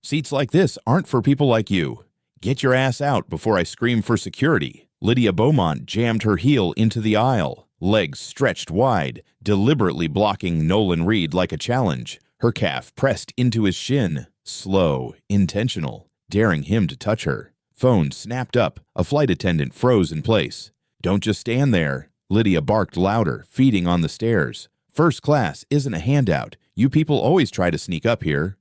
Seats like this aren't for people like you. Get your ass out before I scream for security. Lydia Beaumont jammed her heel into the aisle, legs stretched wide, deliberately blocking Nolan Reed like a challenge, her calf pressed into his shin, slow, intentional, daring him to touch her. Phone snapped up, a flight attendant froze in place. "Don't just stand there," Lydia barked louder, feeding on the stairs. "First class isn't a handout. You people always try to sneak up here."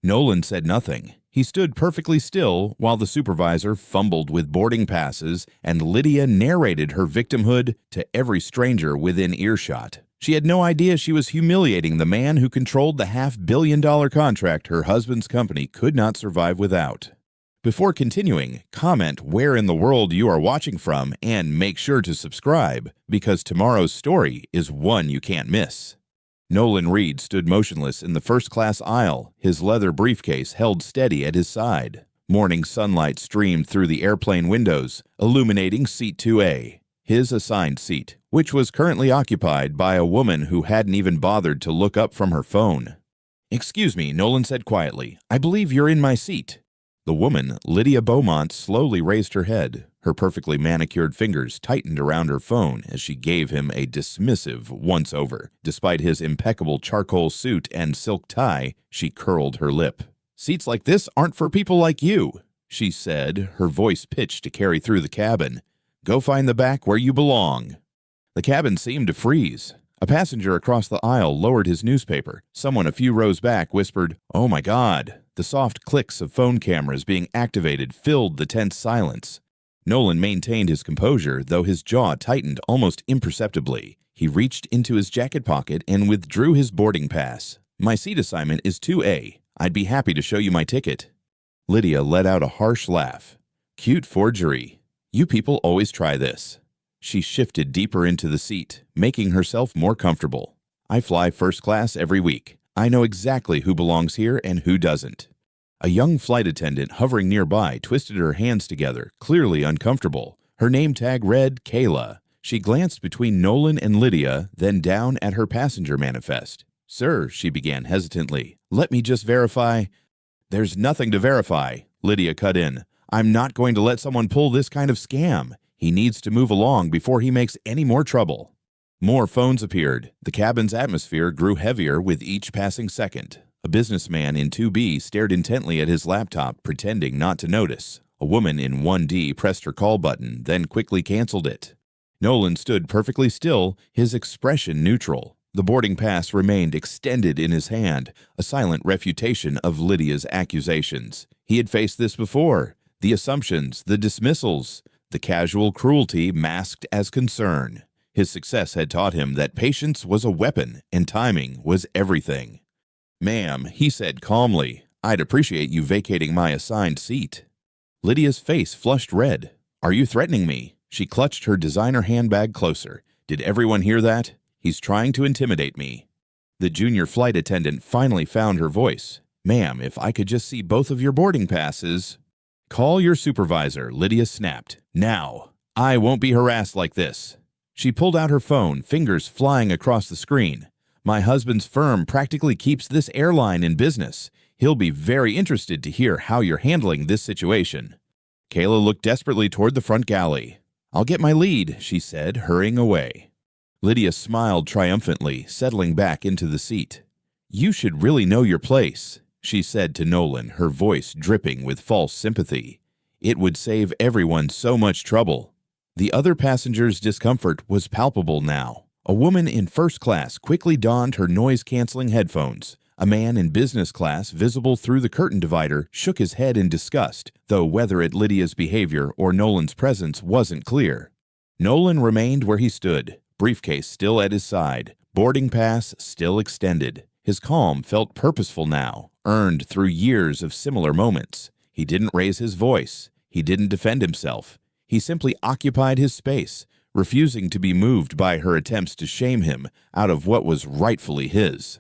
Nolan said nothing. He stood perfectly still while the supervisor fumbled with boarding passes and Lydia narrated her victimhood to every stranger within earshot. She had no idea she was humiliating the man who controlled the $500 million contract her husband's company could not survive without. Before continuing, comment where in the world you are watching from and make sure to subscribe, because tomorrow's story is one you can't miss. Nolan Reed stood motionless in the first-class aisle, his leather briefcase held steady at his side. Morning sunlight streamed through the airplane windows, illuminating Seat 2A, his assigned seat, which was currently occupied by a woman who hadn't even bothered to look up from her phone. "Excuse me," Nolan said quietly. "I believe you're in my seat." The woman, Lydia Beaumont, slowly raised her head. Her perfectly manicured fingers tightened around her phone as she gave him a dismissive once-over. Despite his impeccable charcoal suit and silk tie, she curled her lip. "Seats like this aren't for people like you," she said, her voice pitched to carry through the cabin. "Go find the back where you belong." The cabin seemed to freeze. A passenger across the aisle lowered his newspaper. Someone a few rows back whispered, "Oh my God." The soft clicks of phone cameras being activated filled the tense silence. Nolan maintained his composure, though his jaw tightened almost imperceptibly. He reached into his jacket pocket and withdrew his boarding pass. "My seat assignment is 2A. I'd be happy to show you my ticket." Lydia let out a harsh laugh. "Cute forgery. You people always try this." She shifted deeper into the seat, making herself more comfortable. "I fly first class every week. I know exactly who belongs here and who doesn't." A young flight attendant hovering nearby twisted her hands together, clearly uncomfortable. Her name tag read Kayla. She glanced between Nolan and Lydia, then down at her passenger manifest. "Sir," she began hesitantly, "let me just verify." "There's nothing to verify," Lydia cut in. "I'm not going to let someone pull this kind of scam. He needs to move along before he makes any more trouble." More phones appeared. The cabin's atmosphere grew heavier with each passing second. A businessman in 2B stared intently at his laptop, pretending not to notice. A woman in 1D pressed her call button, then quickly canceled it. Nolan stood perfectly still, his expression neutral. The boarding pass remained extended in his hand, a silent refutation of Lydia's accusations. He had faced this before. The assumptions, the dismissals, the casual cruelty masked as concern. His success had taught him that patience was a weapon and timing was everything. "Ma'am," he said calmly, "I'd appreciate you vacating my assigned seat." Lydia's face flushed red. "Are you threatening me?" She clutched her designer handbag closer. "Did everyone hear that? He's trying to intimidate me." The junior flight attendant finally found her voice. "Ma'am, if I could just see both of your boarding passes." "Call your supervisor," Lydia snapped. "Now. I won't be harassed like this." She pulled out her phone, fingers flying across the screen. "My husband's firm practically keeps this airline in business. He'll be very interested to hear how you're handling this situation." Kayla looked desperately toward the front galley. "I'll get my lead," she said, hurrying away. Lydia smiled triumphantly, settling back into the seat. "You should really know your place," she said to Nolan, her voice dripping with false sympathy. "It would save everyone so much trouble." The other passenger's discomfort was palpable now. A woman in first class quickly donned her noise-canceling headphones. A man in business class, visible through the curtain divider, shook his head in disgust, though whether at Lydia's behavior or Nolan's presence wasn't clear. Nolan remained where he stood, briefcase still at his side, boarding pass still extended. His calm felt purposeful now, earned through years of similar moments. He didn't raise his voice. He didn't defend himself. He simply occupied his space, refusing to be moved by her attempts to shame him out of what was rightfully his.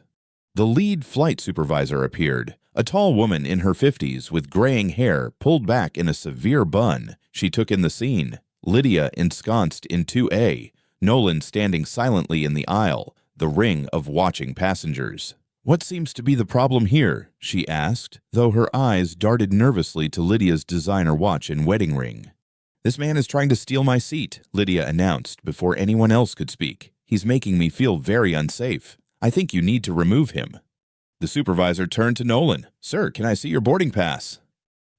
The lead flight supervisor appeared, a tall woman in her 50s with graying hair pulled back in a severe bun. She took in the scene. Lydia ensconced in 2A, Nolan standing silently in the aisle, the ring of watching passengers. "What seems to be the problem here?" she asked, though her eyes darted nervously to Lydia's designer watch and wedding ring. "This man is trying to steal my seat," Lydia announced before anyone else could speak. "He's making me feel very unsafe. I think you need to remove him." The supervisor turned to Nolan. "Sir, can I see your boarding pass?"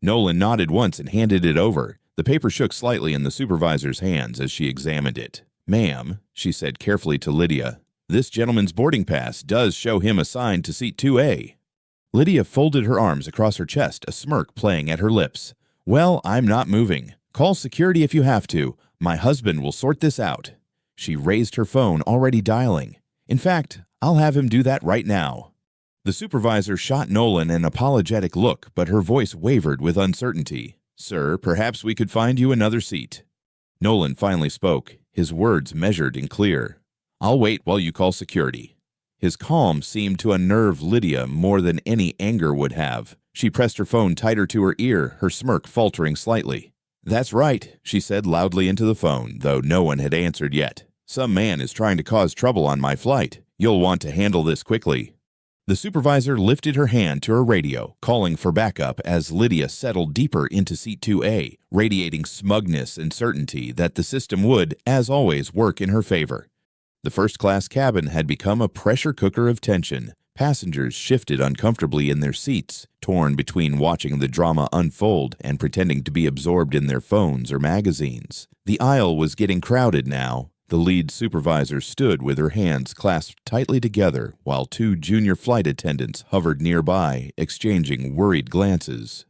Nolan nodded once and handed it over. The paper shook slightly in the supervisor's hands as she examined it. "Ma'am," she said carefully to Lydia, "this gentleman's boarding pass does show him assigned to seat 2A. Lydia folded her arms across her chest, a smirk playing at her lips. "Well, I'm not moving. Call security if you have to. My husband will sort this out." She raised her phone, already dialing. "In fact, I'll have him do that right now." The supervisor shot Nolan an apologetic look, but her voice wavered with uncertainty. "Sir, perhaps we could find you another seat." Nolan finally spoke, his words measured and clear. "I'll wait while you call security." His calm seemed to unnerve Lydia more than any anger would have. She pressed her phone tighter to her ear, her smirk faltering slightly. "That's right," she said loudly into the phone, though no one had answered yet. "Some man is trying to cause trouble on my flight. You'll want to handle this quickly." The supervisor lifted her hand to her radio, calling for backup as Lydia settled deeper into seat 2A, radiating smugness and certainty that the system would, as always, work in her favor. The first-class cabin had become a pressure cooker of tension. Passengers shifted uncomfortably in their seats, torn between watching the drama unfold and pretending to be absorbed in their phones or magazines. The aisle was getting crowded now. The lead supervisor stood with her hands clasped tightly together while two junior flight attendants hovered nearby, exchanging worried glances.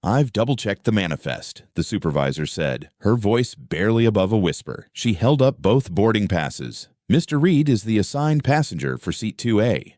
"I've double-checked the manifest," the supervisor said, her voice barely above a whisper. She held up both boarding passes. "Mr. Reed is the assigned passenger for seat 2A.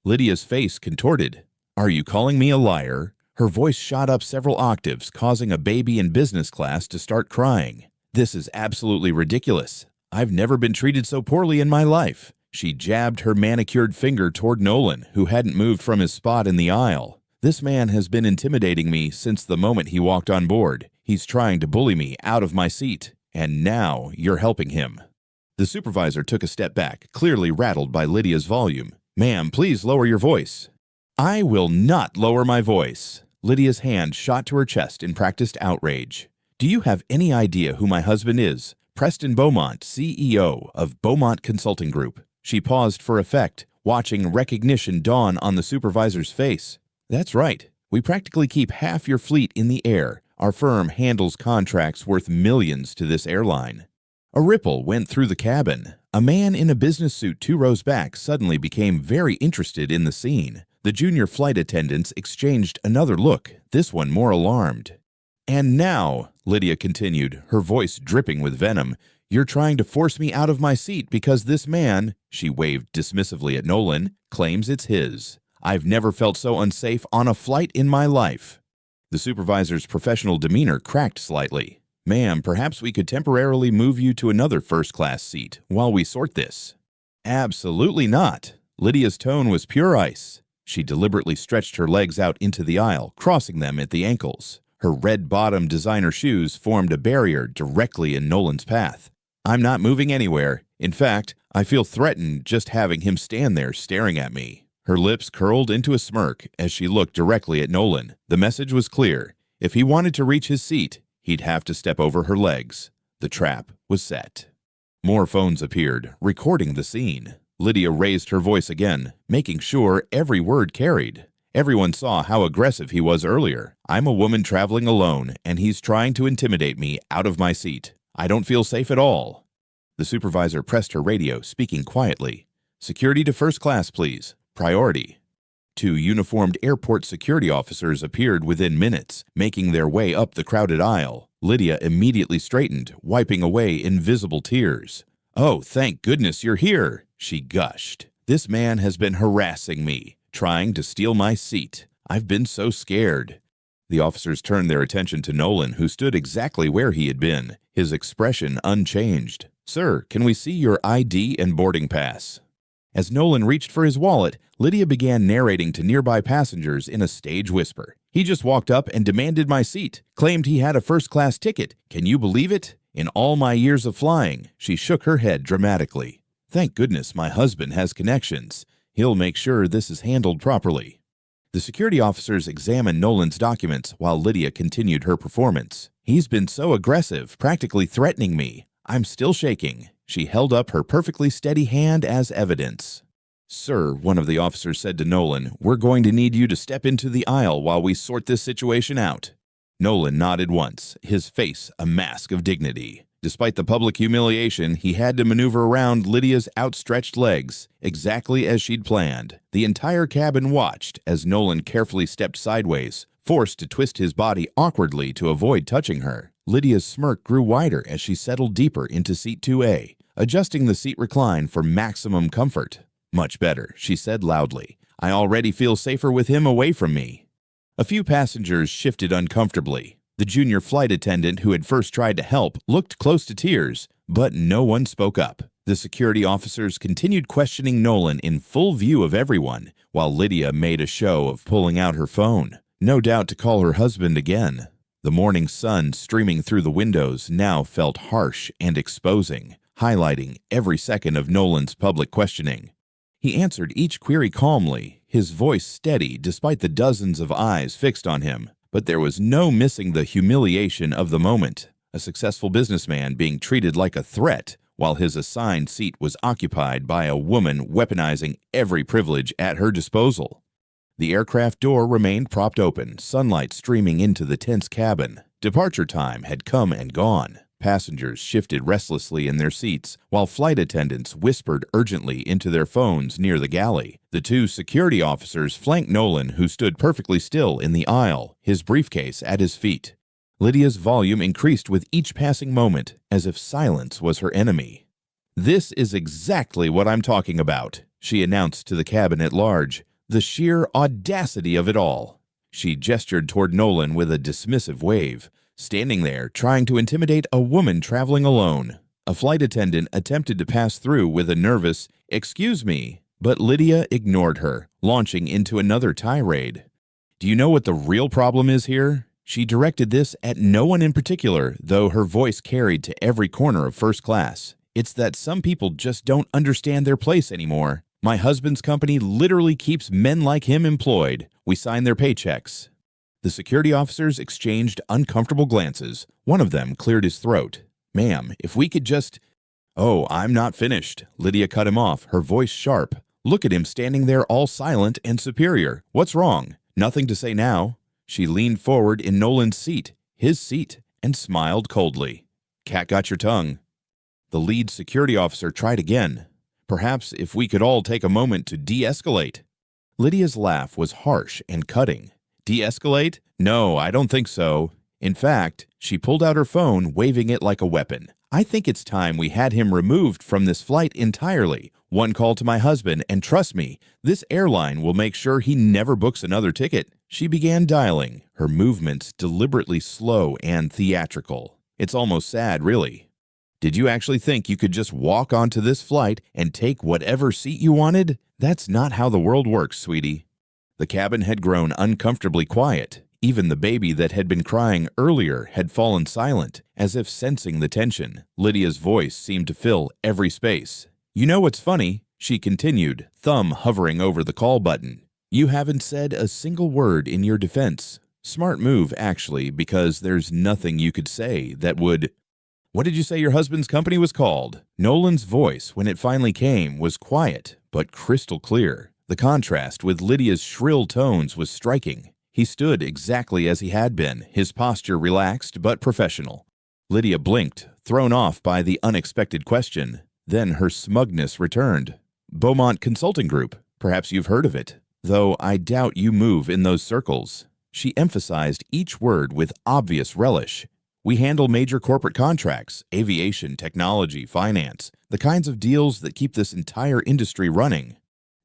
Lydia's face contorted. "Are you calling me a liar?" Her voice shot up several octaves, causing a baby in business class to start crying. "This is absolutely ridiculous. I've never been treated so poorly in my life." She jabbed her manicured finger toward Nolan, who hadn't moved from his spot in the aisle. "This man has been intimidating me since the moment he walked on board. He's trying to bully me out of my seat, and now you're helping him." The supervisor took a step back, clearly rattled by Lydia's volume. "Ma'am, please lower your voice." "I will not lower my voice." Lydia's hand shot to her chest in practiced outrage. "Do you have any idea who my husband is? Preston Beaumont, CEO of Beaumont Consulting Group." She paused for effect, watching recognition dawn on the supervisor's face. "That's right. We practically keep half your fleet in the air. Our firm handles contracts worth millions to this airline." A ripple went through the cabin. A man in a business suit 2 rows back suddenly became very interested in the scene. The junior flight attendants exchanged another look, this one more alarmed. "And now," Lydia continued, her voice dripping with venom, "you're trying to force me out of my seat because this man," she waved dismissively at Nolan, "claims it's his. I've never felt so unsafe on a flight in my life." The supervisor's professional demeanor cracked slightly. "Ma'am, perhaps we could temporarily move you to another first-class seat while we sort this." "Absolutely not." Lydia's tone was pure ice. She deliberately stretched her legs out into the aisle, crossing them at the ankles. Her red-bottomed designer shoes formed a barrier directly in Nolan's path. "I'm not moving anywhere. In fact, I feel threatened just having him stand there staring at me." Her lips curled into a smirk as she looked directly at Nolan. The message was clear. If he wanted to reach his seat, he'd have to step over her legs. The trap was set. More phones appeared, recording the scene. Lydia raised her voice again, making sure every word carried. Everyone saw how aggressive he was earlier. "I'm a woman traveling alone, and he's trying to intimidate me out of my seat. I don't feel safe at all." The supervisor pressed her radio, speaking quietly. "Security to first class, please. Priority." 2 uniformed airport security officers appeared within minutes, making their way up the crowded aisle. Lydia immediately straightened, wiping away invisible tears. "Oh, thank goodness you're here," she gushed. "This man has been harassing me, trying to steal my seat. I've been so scared." The officers turned their attention to Nolan, who stood exactly where he had been, his expression unchanged. "Sir, can we see your ID and boarding pass?" As Nolan reached for his wallet, Lydia began narrating to nearby passengers in a stage whisper. "He just walked up and demanded my seat, claimed he had a first-class ticket. Can you believe it? In all my years of flying," she shook her head dramatically. "Thank goodness my husband has connections. He'll make sure this is handled properly. The security officers examined Nolan's documents while Lydia continued her performance. He's been so aggressive, practically threatening me. I'm still shaking. She held up her perfectly steady hand as evidence. Sir, one of the officers said to Nolan, we're going to need you to step into the aisle while we sort this situation out. Nolan nodded once, his face a mask of dignity. Despite the public humiliation, he had to maneuver around Lydia's outstretched legs, exactly as she'd planned. The entire cabin watched as Nolan carefully stepped sideways, forced to twist his body awkwardly to avoid touching her. Lydia's smirk grew wider as she settled deeper into seat 2A, adjusting the seat recline for maximum comfort. Much better, she said loudly. I already feel safer with him away from me. A few passengers shifted uncomfortably. The junior flight attendant who had first tried to help looked close to tears, but no one spoke up. The security officers continued questioning Nolan in full view of everyone, while Lydia made a show of pulling out her phone, no doubt to call her husband again. The morning sun streaming through the windows now felt harsh and exposing, highlighting every second of Nolan's public questioning. He answered each query calmly, his voice steady despite the dozens of eyes fixed on him. But there was no missing the humiliation of the moment, a successful businessman being treated like a threat while his assigned seat was occupied by a woman weaponizing every privilege at her disposal. The aircraft door remained propped open, sunlight streaming into the tense cabin. Departure time had come and gone. Passengers shifted restlessly in their seats, while flight attendants whispered urgently into their phones near the galley. The two security officers flanked Nolan, who stood perfectly still in the aisle, his briefcase at his feet. Lydia's volume increased with each passing moment, as if silence was her enemy. This is exactly what I'm talking about, she announced to the cabin at large. The sheer audacity of it all. She gestured toward Nolan with a dismissive wave, standing there trying to intimidate a woman traveling alone. A flight attendant attempted to pass through with a nervous, "Excuse me," but Lydia ignored her, launching into another tirade. Do you know what the real problem is here? She directed this at no one in particular, though her voice carried to every corner of first class. It's that some people just don't understand their place anymore. My husband's company literally keeps men like him employed. We sign their paychecks. The security officers exchanged uncomfortable glances. One of them cleared his throat. Ma'am, if we could just... Oh, I'm not finished. Lydia cut him off, her voice sharp. Look at him standing there all silent and superior. What's wrong? Nothing to say now. She leaned forward in Nolan's seat, his seat, and smiled coldly. Cat got your tongue. The lead security officer tried again. Perhaps if we could all take a moment to de-escalate. Lydia's laugh was harsh and cutting. De-escalate? No, I don't think so. In fact, she pulled out her phone, waving it like a weapon. I think it's time we had him removed from this flight entirely. One call to my husband, and trust me, this airline will make sure he never books another ticket. She began dialing, her movements deliberately slow and theatrical. It's almost sad, really. Did you actually think you could just walk onto this flight and take whatever seat you wanted? That's not how the world works, sweetie. The cabin had grown uncomfortably quiet. Even the baby that had been crying earlier had fallen silent, as if sensing the tension. Lydia's voice seemed to fill every space. You know what's funny? She continued, thumb hovering over the call button. You haven't said a single word in your defense. Smart move, actually, because there's nothing you could say that would... What did you say your husband's company was called? Nolan's voice, when it finally came, was quiet, but crystal clear. The contrast with Lydia's shrill tones was striking. He stood exactly as he had been, his posture relaxed but professional. Lydia blinked, thrown off by the unexpected question. Then her smugness returned. Beaumont Consulting Group. Perhaps you've heard of it, though I doubt you move in those circles. She emphasized each word with obvious relish. We handle major corporate contracts, aviation, technology, finance, the kinds of deals that keep this entire industry running.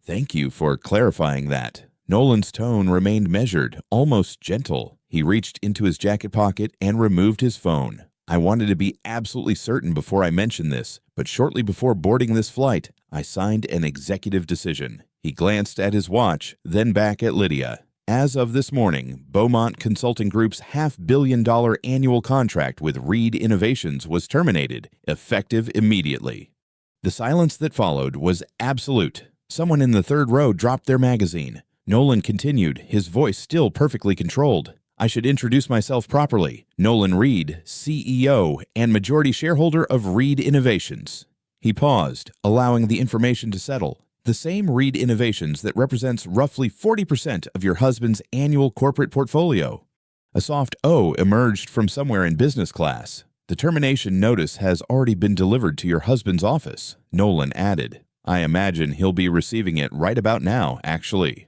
Thank you for clarifying that. Nolan's tone remained measured, almost gentle. He reached into his jacket pocket and removed his phone. I wanted to be absolutely certain before I mentioned this, but shortly before boarding this flight, I signed an executive decision. He glanced at his watch, then back at Lydia. As of this morning, Beaumont Consulting Group's $500 million annual contract with Reed Innovations was terminated, effective immediately. The silence that followed was absolute. Someone in the third row dropped their magazine. Nolan continued, his voice still perfectly controlled. I should introduce myself properly. Nolan Reed, CEO and majority shareholder of Reed Innovations. He paused, allowing the information to settle. The same Reed Innovations that represents roughly 40% of your husband's annual corporate portfolio. A soft O emerged from somewhere in business class. The termination notice has already been delivered to your husband's office, Nolan added. I imagine he'll be receiving it right about now, actually.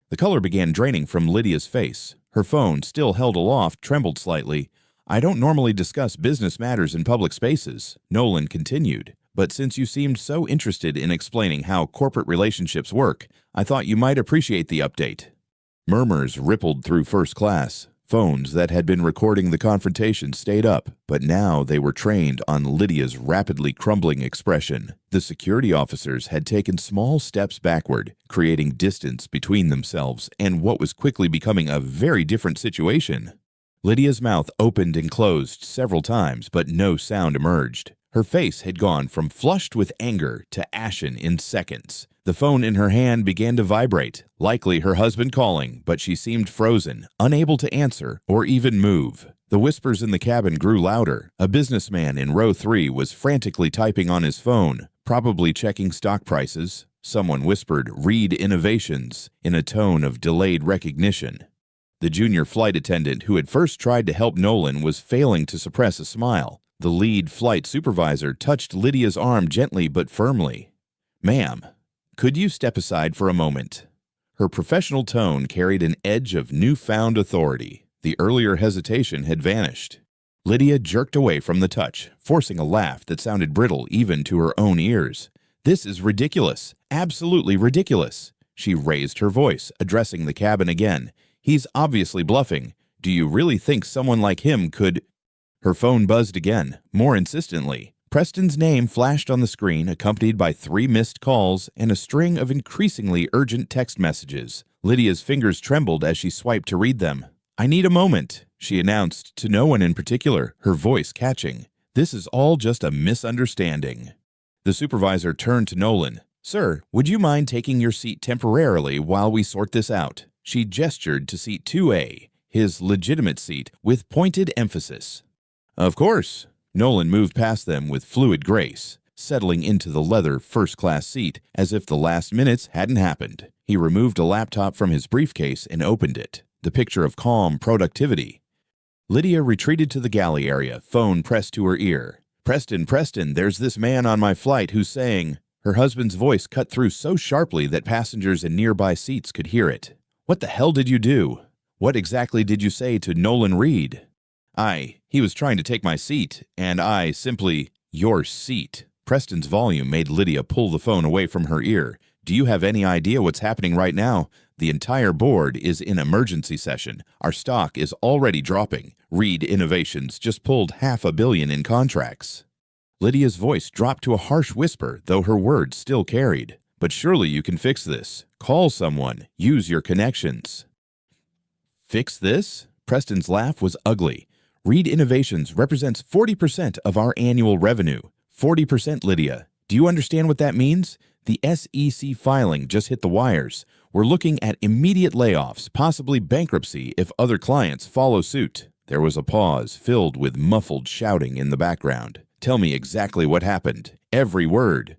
The color began draining from Lydia's face. Her phone, still held aloft, trembled slightly. I don't normally discuss business matters in public spaces, Nolan continued. But since you seemed so interested in explaining how corporate relationships work, I thought you might appreciate the update. Murmurs rippled through first class. Phones that had been recording the confrontation stayed up, but now they were trained on Lydia's rapidly crumbling expression. The security officers had taken small steps backward, creating distance between themselves and what was quickly becoming a very different situation. Lydia's mouth opened and closed several times, but no sound emerged. Her face had gone from flushed with anger to ashen in seconds. The phone in her hand began to vibrate, likely her husband calling, but she seemed frozen, unable to answer or even move. The whispers in the cabin grew louder. A businessman in row 3 was frantically typing on his phone, probably checking stock prices. Someone whispered, "Reed Innovations," in a tone of delayed recognition. The junior flight attendant who had first tried to help Nolan was failing to suppress a smile. The lead flight supervisor touched Lydia's arm gently but firmly. "Ma'am, could you step aside for a moment?" Her professional tone carried an edge of newfound authority. The earlier hesitation had vanished. Lydia jerked away from the touch, forcing a laugh that sounded brittle even to her own ears. "This is ridiculous. Absolutely ridiculous." She raised her voice, addressing the cabin again. "He's obviously bluffing. Do you really think someone like him could—" Her phone buzzed again, more insistently. Preston's name flashed on the screen, accompanied by 3 missed calls and a string of increasingly urgent text messages. Lydia's fingers trembled as she swiped to read them. "I need a moment," she announced to no one in particular, her voice catching. "This is all just a misunderstanding." The supervisor turned to Nolan. "Sir, would you mind taking your seat temporarily while we sort this out?" She gestured to seat 2A, his legitimate seat, with pointed emphasis. "Of course." Nolan moved past them with fluid grace, settling into the leather first-class seat as if the last minutes hadn't happened. He removed a laptop from his briefcase and opened it, the picture of calm productivity. Lydia retreated to the galley area, phone pressed to her ear. Preston, there's this man on my flight who's saying—" Her husband's voice cut through so sharply that passengers in nearby seats could hear it. "What the hell did you do? What exactly did you say to Nolan Reed?" He was trying to take my seat, and I simply—" Your seat." Preston's volume made Lydia pull the phone away from her ear. "Do you have any idea what's happening right now? The entire board is in emergency session. Our stock is already dropping. Reed Innovations just pulled $500 million in contracts." Lydia's voice dropped to a harsh whisper, though her words still carried. "But surely you can fix this. Call someone. Use your connections." "Fix this?" Preston's laugh was ugly. "Reed Innovations represents 40% of our annual revenue. 40%, Lydia. Do you understand what that means? The SEC filing just hit the wires. We're looking at immediate layoffs, possibly bankruptcy if other clients follow suit." There was a pause, filled with muffled shouting in the background. "Tell me exactly what happened. Every word."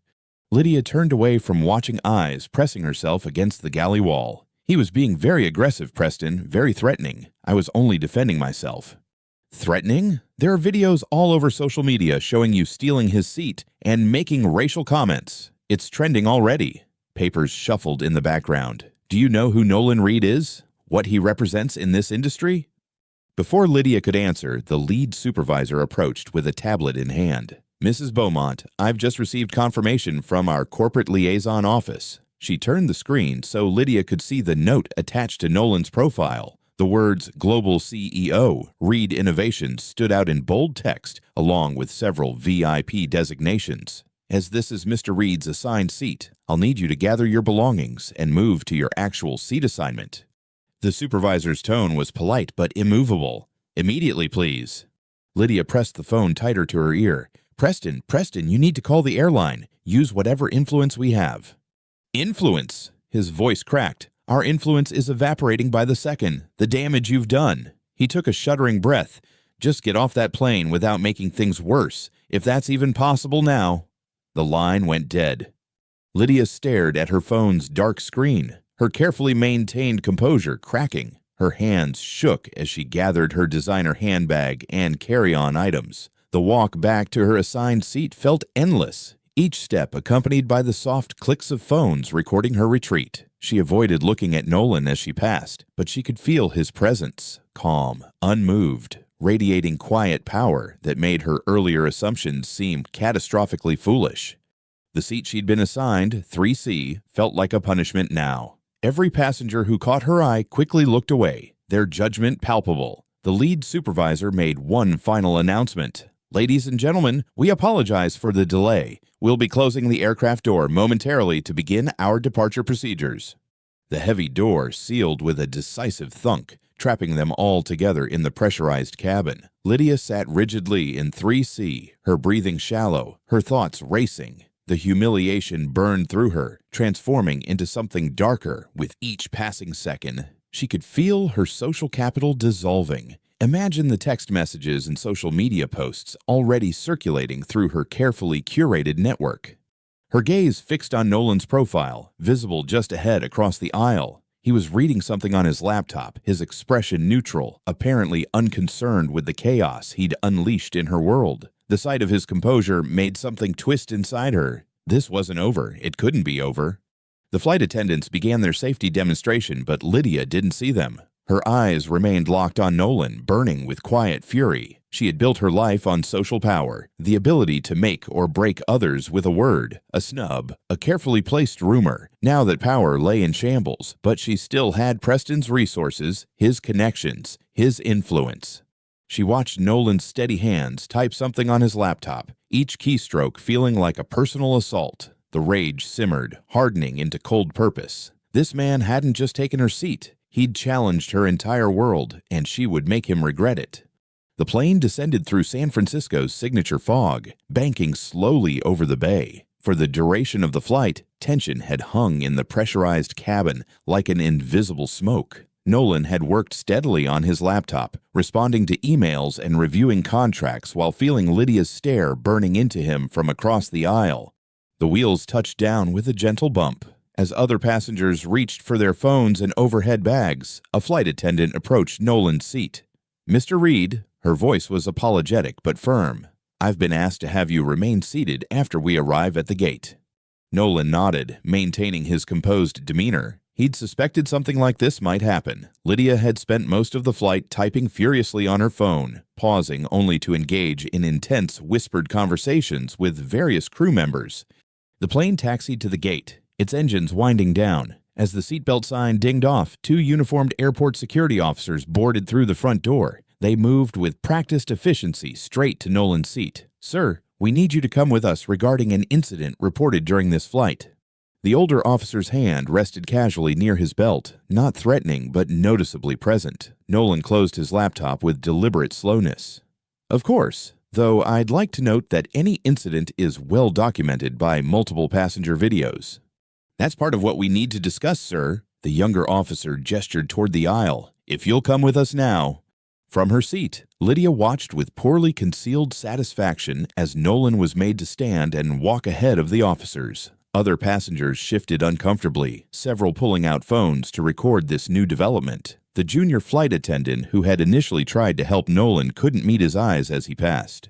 Lydia turned away from watching eyes, pressing herself against the galley wall. "He was being very aggressive, Preston, very threatening. I was only defending myself." "Threatening? There are videos all over social media showing you stealing his seat and making racial comments. It's trending already." Papers shuffled in the background. "Do you know who Nolan Reed is? What he represents in this industry?" Before Lydia could answer, the lead supervisor approached with a tablet in hand. "Mrs. Beaumont, I've just received confirmation from our corporate liaison office." She turned the screen so Lydia could see the note attached to Nolan's profile. The words "Global CEO, Reed Innovations" stood out in bold text, along with several VIP designations. "As this is Mr. Reed's assigned seat, I'll need you to gather your belongings and move to your actual seat assignment." The supervisor's tone was polite but immovable. "Immediately, please." Lydia pressed the phone tighter to her ear. Preston, you need to call the airline. Use whatever influence we have." Influence. His voice cracked. Our influence is evaporating by the second. The damage you've done. He took a shuddering breath. Just get off that plane without making things worse, if that's even possible now. The line went dead. Lydia stared at her phone's dark screen, her carefully maintained composure cracking. Her hands shook as she gathered her designer handbag and carry-on items. The walk back to her assigned seat felt endless, each step accompanied by the soft clicks of phones recording her retreat. She avoided looking at Nolan as she passed, but she could feel his presence, calm, unmoved, radiating quiet power that made her earlier assumptions seem catastrophically foolish. The seat she'd been assigned, 3C, felt like a punishment now. Every passenger who caught her eye quickly looked away, their judgment palpable. The lead supervisor made one final announcement. Ladies and gentlemen, we apologize for the delay. We'll be closing the aircraft door momentarily to begin our departure procedures. The heavy door sealed with a decisive thunk, trapping them all together in the pressurized cabin. Lydia sat rigidly in 3C, her breathing shallow, her thoughts racing. The humiliation burned through her, transforming into something darker with each passing second. She could feel her social capital dissolving. Imagine the text messages and social media posts already circulating through her carefully curated network. Her gaze fixed on Nolan's profile, visible just ahead across the aisle. He was reading something on his laptop, his expression neutral, apparently unconcerned with the chaos he'd unleashed in her world. The sight of his composure made something twist inside her. This wasn't over. It couldn't be over. The flight attendants began their safety demonstration, but Lydia didn't see them. Her eyes remained locked on Nolan, burning with quiet fury. She had built her life on social power, the ability to make or break others with a word, a snub, a carefully placed rumor. Now that power lay in shambles, but she still had Preston's resources, his connections, his influence. She watched Nolan's steady hands type something on his laptop, each keystroke feeling like a personal assault. The rage simmered, hardening into cold purpose. This man hadn't just taken her seat. He'd challenged her entire world, and she would make him regret it. The plane descended through San Francisco's signature fog, banking slowly over the bay. For the duration of the flight, tension had hung in the pressurized cabin like an invisible smoke. Nolan had worked steadily on his laptop, responding to emails and reviewing contracts while feeling Lydia's stare burning into him from across the aisle. The wheels touched down with a gentle bump. As other passengers reached for their phones and overhead bags, a flight attendant approached Nolan's seat. "Mr. Reed," her voice was apologetic but firm, "I've been asked to have you remain seated after we arrive at the gate." Nolan nodded, maintaining his composed demeanor. He'd suspected something like this might happen. Lydia had spent most of the flight typing furiously on her phone, pausing only to engage in intense, whispered conversations with various crew members. The plane taxied to the gate, its engines winding down. As the seatbelt sign dinged off, 2 uniformed airport security officers boarded through the front door. They moved with practiced efficiency straight to Nolan's seat. "Sir, we need you to come with us regarding an incident reported during this flight." The older officer's hand rested casually near his belt, not threatening but noticeably present. Nolan closed his laptop with deliberate slowness. "Of course, though I'd like to note that any incident is well documented by multiple passenger videos." "That's part of what we need to discuss, sir." The younger officer gestured toward the aisle. "If you'll come with us now." From her seat, Lydia watched with poorly concealed satisfaction as Nolan was made to stand and walk ahead of the officers. Other passengers shifted uncomfortably, several pulling out phones to record this new development. The junior flight attendant who had initially tried to help Nolan couldn't meet his eyes as he passed.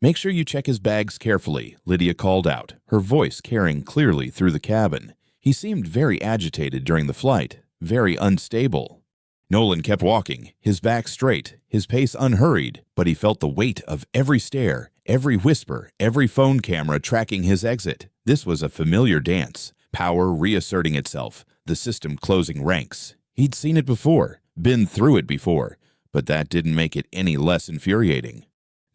"Make sure you check his bags carefully," Lydia called out, her voice carrying clearly through the cabin. He seemed very agitated during the flight, very unstable. Nolan kept walking, his back straight, his pace unhurried, but he felt the weight of every stare, every whisper, every phone camera tracking his exit. This was a familiar dance, power reasserting itself, the system closing ranks. He'd seen it before, been through it before, but that didn't make it any less infuriating.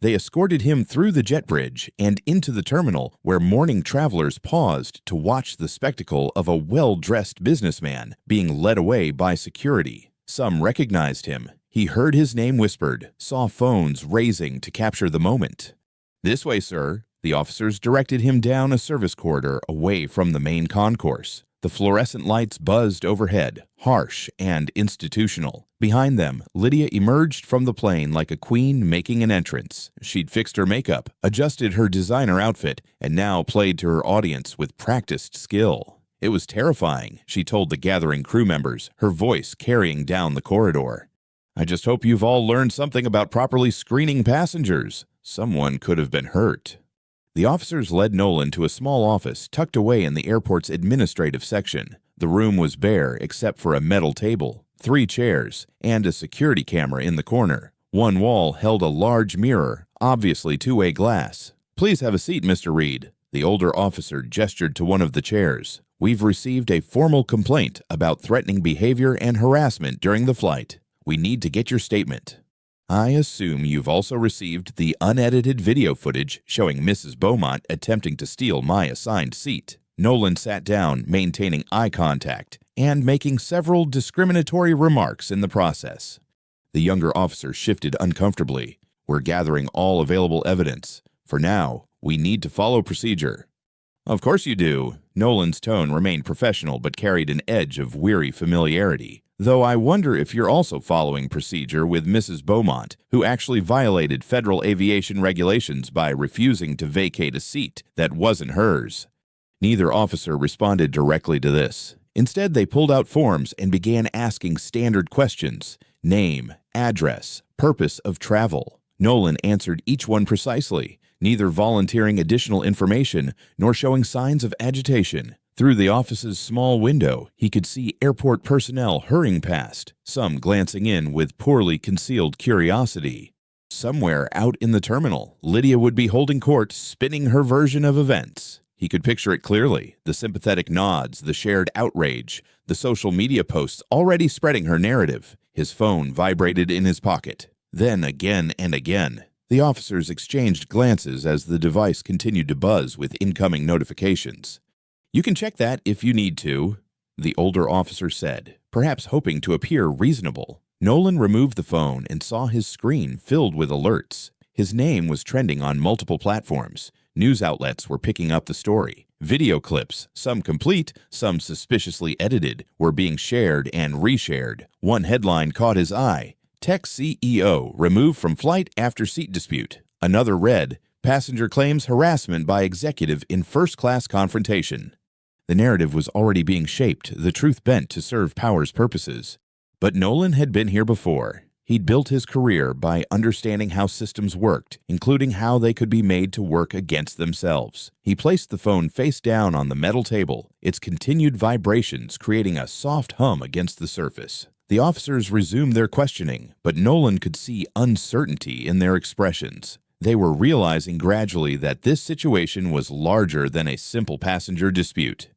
They escorted him through the jet bridge and into the terminal where morning travelers paused to watch the spectacle of a well-dressed businessman being led away by security. Some recognized him. He heard his name whispered, saw phones raising to capture the moment. "This way, sir." The officers directed him down a service corridor away from the main concourse. The fluorescent lights buzzed overhead, harsh and institutional. Behind them, Lydia emerged from the plane like a queen making an entrance. She'd fixed her makeup, adjusted her designer outfit, and now played to her audience with practiced skill. It was terrifying, she told the gathering crew members, her voice carrying down the corridor. "I just hope you've all learned something about properly screening passengers. Someone could have been hurt." The officers led Nolan to a small office tucked away in the airport's administrative section. The room was bare except for a metal table, 3 chairs, and a security camera in the corner. One wall held a large mirror, obviously two-way glass. "Please have a seat, Mr. Reed." The older officer gestured to one of the chairs. "We've received a formal complaint about threatening behavior and harassment during the flight. We need to get your statement." "I assume you've also received the unedited video footage showing Mrs. Beaumont attempting to steal my assigned seat." Nolan sat down, maintaining eye contact and making several discriminatory remarks in the process. The younger officer shifted uncomfortably. "We're gathering all available evidence. For now, we need to follow procedure." "Of course you do." Nolan's tone remained professional but carried an edge of weary familiarity. "Though I wonder if you're also following procedure with Mrs. Beaumont, who actually violated federal aviation regulations by refusing to vacate a seat that wasn't hers." Neither officer responded directly to this. Instead, they pulled out forms and began asking standard questions: name, address, purpose of travel. Nolan answered each one precisely, neither volunteering additional information nor showing signs of agitation. Through the office's small window, he could see airport personnel hurrying past, some glancing in with poorly concealed curiosity. Somewhere out in the terminal, Lydia would be holding court, spinning her version of events. He could picture it clearly: the sympathetic nods, the shared outrage, the social media posts already spreading her narrative. His phone vibrated in his pocket. Then again and again. The officers exchanged glances as the device continued to buzz with incoming notifications. "You can check that if you need to," the older officer said, perhaps hoping to appear reasonable. Nolan removed the phone and saw his screen filled with alerts. His name was trending on multiple platforms. News outlets were picking up the story. Video clips, some complete, some suspiciously edited, were being shared and reshared. One headline caught his eye: "Tech CEO removed from flight after seat dispute." Another read, "Passenger claims harassment by executive in first-class confrontation." The narrative was already being shaped, the truth bent to serve power's purposes. But Nolan had been here before. He'd built his career by understanding how systems worked, including how they could be made to work against themselves. He placed the phone face down on the metal table, its continued vibrations creating a soft hum against the surface. The officers resumed their questioning, but Nolan could see uncertainty in their expressions. They were realizing gradually that this situation was larger than a simple passenger dispute.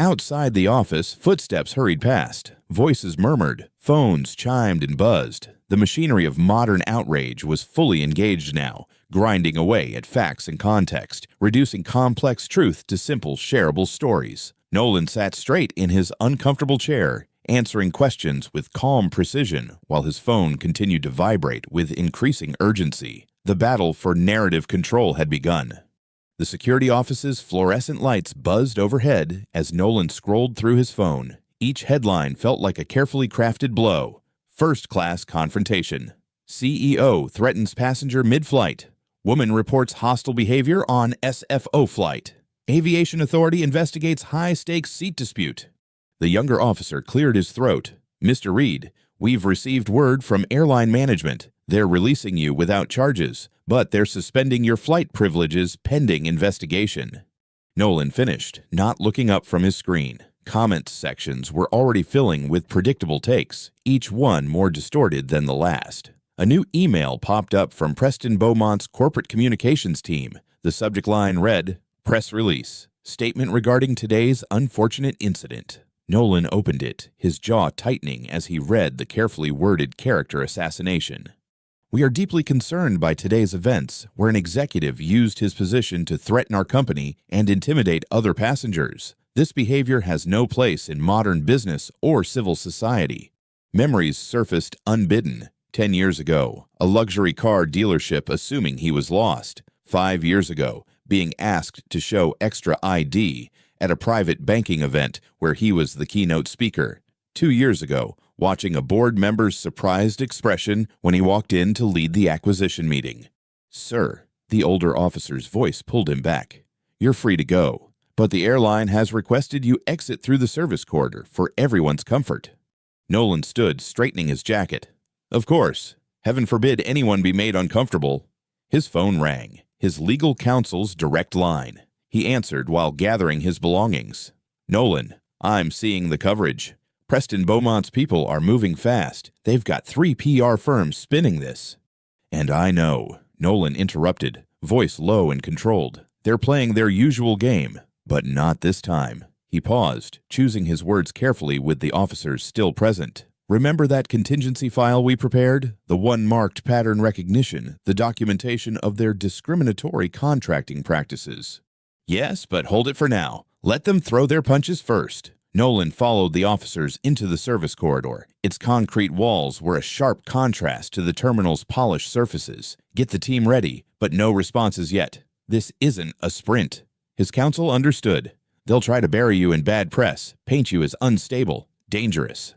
Outside the office, footsteps hurried past. Voices murmured. Phones chimed and buzzed. The machinery of modern outrage was fully engaged now, grinding away at facts and context, reducing complex truth to simple, shareable stories. Nolan sat straight in his uncomfortable chair, answering questions with calm precision while his phone continued to vibrate with increasing urgency. The battle for narrative control had begun. The security office's fluorescent lights buzzed overhead as Nolan scrolled through his phone. Each headline felt like a carefully crafted blow. First-class confrontation. CEO threatens passenger mid-flight. Woman reports hostile behavior on SFO flight. Aviation authority investigates high-stakes seat dispute. The younger officer cleared his throat. "Mr. Reed, we've received word from airline management. They're releasing you without charges, but they're suspending your flight privileges pending investigation." Nolan finished, not looking up from his screen. Comments sections were already filling with predictable takes, each one more distorted than the last. A new email popped up from Preston Beaumont's corporate communications team. The subject line read, "Press release. Statement regarding today's unfortunate incident." Nolan opened it, his jaw tightening as he read the carefully worded character assassination. "We are deeply concerned by today's events, where an executive used his position to threaten our company and intimidate other passengers. This behavior has no place in modern business or civil society." Memories surfaced unbidden. 10 years ago, a luxury car dealership assuming he was lost. 5 years ago, being asked to show extra ID, at a private banking event where he was the keynote speaker. 2 years ago, watching a board member's surprised expression when he walked in to lead the acquisition meeting. "Sir," the older officer's voice pulled him back. "You're free to go, but the airline has requested you exit through the service corridor for everyone's comfort." Nolan stood, straightening his jacket. "Of course. Heaven forbid anyone be made uncomfortable." His phone rang, his legal counsel's direct line. He answered while gathering his belongings. "Nolan, I'm seeing the coverage. Preston Beaumont's people are moving fast. They've got 3 PR firms spinning this." "And I know," Nolan interrupted, voice low and controlled. "They're playing their usual game, but not this time." He paused, choosing his words carefully with the officers still present. "Remember that contingency file we prepared? The one marked pattern recognition, the documentation of their discriminatory contracting practices." "Yes, but hold it for now. Let them throw their punches first." Nolan followed the officers into the service corridor. Its concrete walls were a sharp contrast to the terminal's polished surfaces. "Get the team ready, but no responses yet. This isn't a sprint." His counsel understood. "They'll try to bury you in bad press, paint you as unstable, dangerous."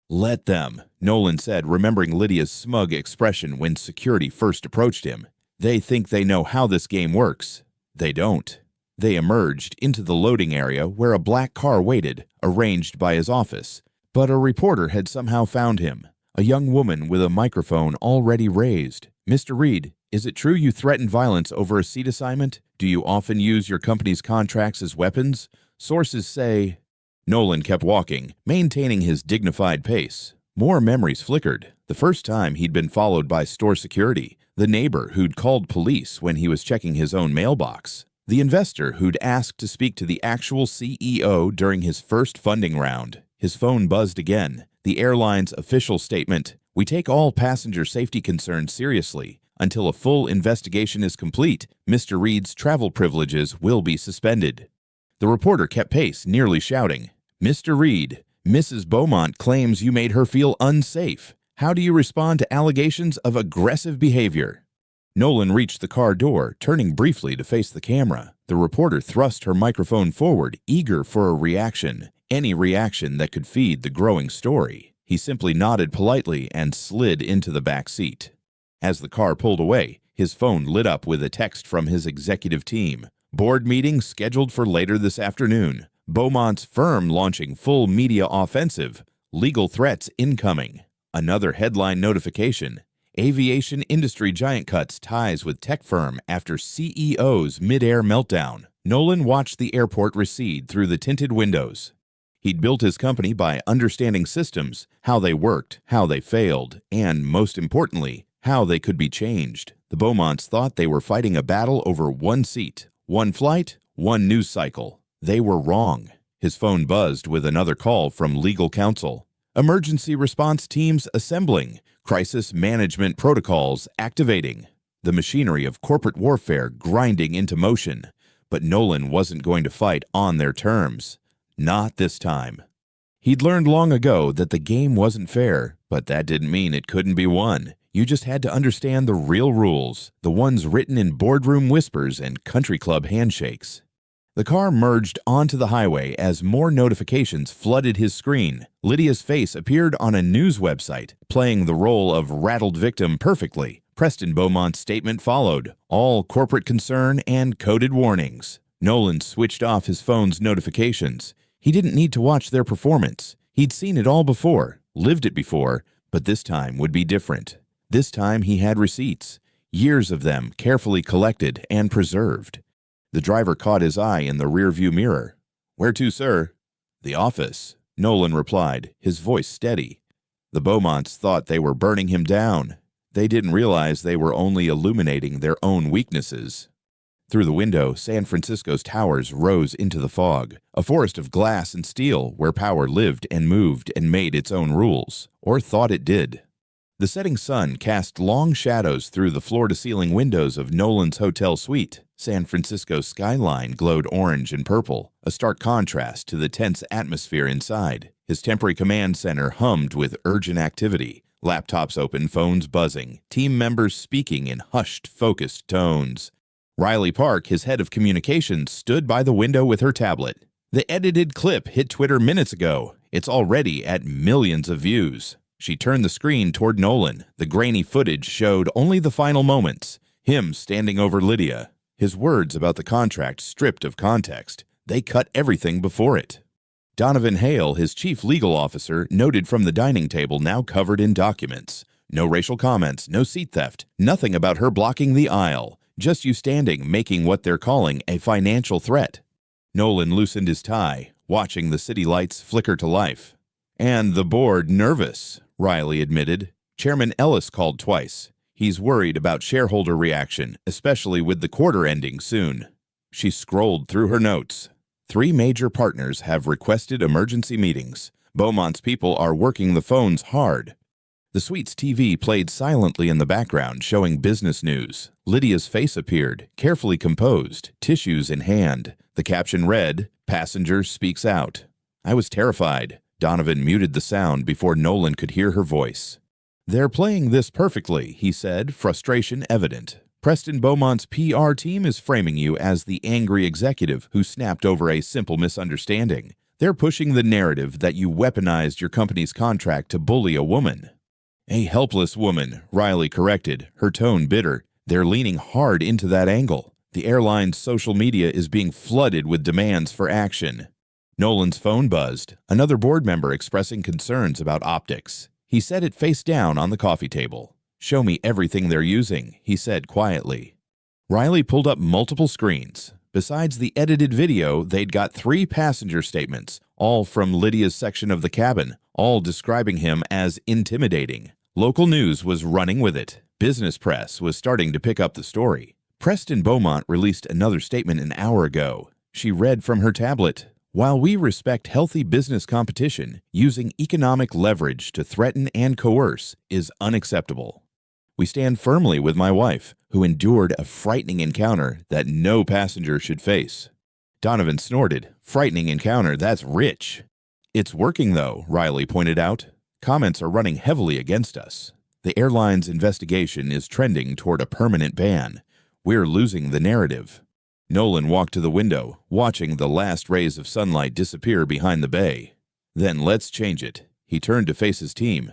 "Let them," Nolan said, remembering Lydia's smug expression when security first approached him. "They think they know how this game works. They don't." They emerged into the loading area where a black car waited, arranged by his office. But a reporter had somehow found him, a young woman with a microphone already raised. "Mr. Reed, is it true you threatened violence over a seat assignment? Do you often use your company's contracts as weapons? Sources say—" Nolan kept walking, maintaining his dignified pace. More memories flickered. The first time he'd been followed by store security, the neighbor who'd called police when he was checking his own mailbox, the investor who'd asked to speak to the actual CEO during his first funding round. His phone buzzed again. The airline's official statement: "We take all passenger safety concerns seriously. Until a full investigation is complete, Mr. Reed's travel privileges will be suspended." The reporter kept pace, nearly shouting, "Mr. Reed, Mrs. Beaumont claims you made her feel unsafe. How do you respond to allegations of aggressive behavior?" Nolan reached the car door, turning briefly to face the camera. The reporter thrust her microphone forward, eager for a reaction, any reaction that could feed the growing story. He simply nodded politely and slid into the back seat. As the car pulled away, his phone lit up with a text from his executive team. "Board meeting scheduled for later this afternoon. Beaumont's firm launching full media offensive. Legal threats incoming." Another headline notification: "Aviation industry giant cuts ties with tech firm after CEO's mid-air meltdown." Nolan watched the airport recede through the tinted windows. He'd built his company by understanding systems, how they worked, how they failed, and, most importantly, how they could be changed. The Beaumonts thought they were fighting a battle over one seat, one flight, one news cycle. They were wrong. His phone buzzed with another call from legal counsel. "Emergency response teams assembling. Crisis management protocols activating." The machinery of corporate warfare grinding into motion. But Nolan wasn't going to fight on their terms. Not this time. He'd learned long ago that the game wasn't fair, but that didn't mean it couldn't be won. You just had to understand the real rules, the ones written in boardroom whispers and country club handshakes. The car merged onto the highway as more notifications flooded his screen. Lydia's face appeared on a news website, playing the role of rattled victim perfectly. Preston Beaumont's statement followed, all corporate concern and coded warnings. Nolan switched off his phone's notifications. He didn't need to watch their performance. He'd seen it all before, lived it before, but this time would be different. This time he had receipts, years of them carefully collected and preserved. The driver caught his eye in the rearview mirror. "Where to, sir?" "The office," Nolan replied, his voice steady. The Beaumonts thought they were burning him down. They didn't realize they were only illuminating their own weaknesses. Through the window, San Francisco's towers rose into the fog, a forest of glass and steel where power lived and moved and made its own rules, or thought it did. The setting sun cast long shadows through the floor-to-ceiling windows of Nolan's hotel suite. San Francisco's skyline glowed orange and purple, a stark contrast to the tense atmosphere inside. His temporary command center hummed with urgent activity. Laptops open, phones buzzing, team members speaking in hushed, focused tones. Riley Park, his head of communications, stood by the window with her tablet. The edited clip hit Twitter minutes ago. It's already at millions of views. She turned the screen toward Nolan. The grainy footage showed only the final moments. Him standing over Lydia. His words about the contract stripped of context. They cut everything before it. Donovan Hale, his chief legal officer, noted from the dining table now covered in documents. No racial comments, no seat theft, nothing about her blocking the aisle. Just you standing, making what they're calling a financial threat. Nolan loosened his tie, watching the city lights flicker to life. And the board nervous, Riley admitted. Chairman Ellis called twice. He's worried about shareholder reaction, especially with the quarter ending soon. She scrolled through her notes. 3 major partners have requested emergency meetings. Beaumont's people are working the phones hard. The suite's TV played silently in the background, showing business news. Lydia's face appeared, carefully composed, tissues in hand. The caption read, "Passenger speaks out." I was terrified. Donovan muted the sound before Nolan could hear her voice. "They're playing this perfectly," he said, frustration evident. "Preston Beaumont's PR team is framing you as the angry executive who snapped over a simple misunderstanding. They're pushing the narrative that you weaponized your company's contract to bully a woman." "A helpless woman," Riley corrected, her tone bitter. "They're leaning hard into that angle. The airline's social media is being flooded with demands for action." Nolan's phone buzzed, another board member expressing concerns about optics. He set it face down on the coffee table. "Show me everything they're using," he said quietly. Riley pulled up multiple screens. Besides the edited video, they'd got 3 passenger statements, all from Lydia's section of the cabin, all describing him as intimidating. Local news was running with it. Business press was starting to pick up the story. Preston Beaumont released another statement an hour ago. She read from her tablet, "While we respect healthy business competition, using economic leverage to threaten and coerce is unacceptable. We stand firmly with my wife, who endured a frightening encounter that no passenger should face." Donovan snorted. "Frightening encounter, that's rich." "It's working, though," Riley pointed out. "Comments are running heavily against us. The airline's investigation is trending toward a permanent ban. We're losing the narrative." Nolan walked to the window, watching the last rays of sunlight disappear behind the bay. "Then let's change it." He turned to face his team.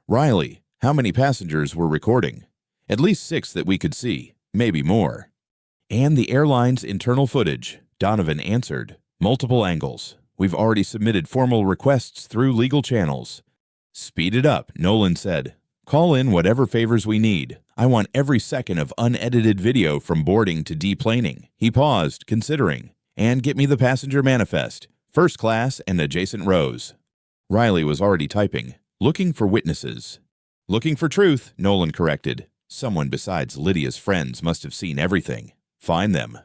"Riley, how many passengers were recording?" "At least 6 that we could see, maybe more." "And the airline's internal footage," Donovan answered. "Multiple angles. We've already submitted formal requests through legal channels." "Speed it up," Nolan said. "Call in whatever favors we need. I want every second of unedited video from boarding to deplaning." He paused, considering. "And get me the passenger manifest, first class and adjacent rows." Riley was already typing. "Looking for witnesses." "Looking for truth," Nolan corrected. Someone besides Lydia's friends must have seen everything. "Find them."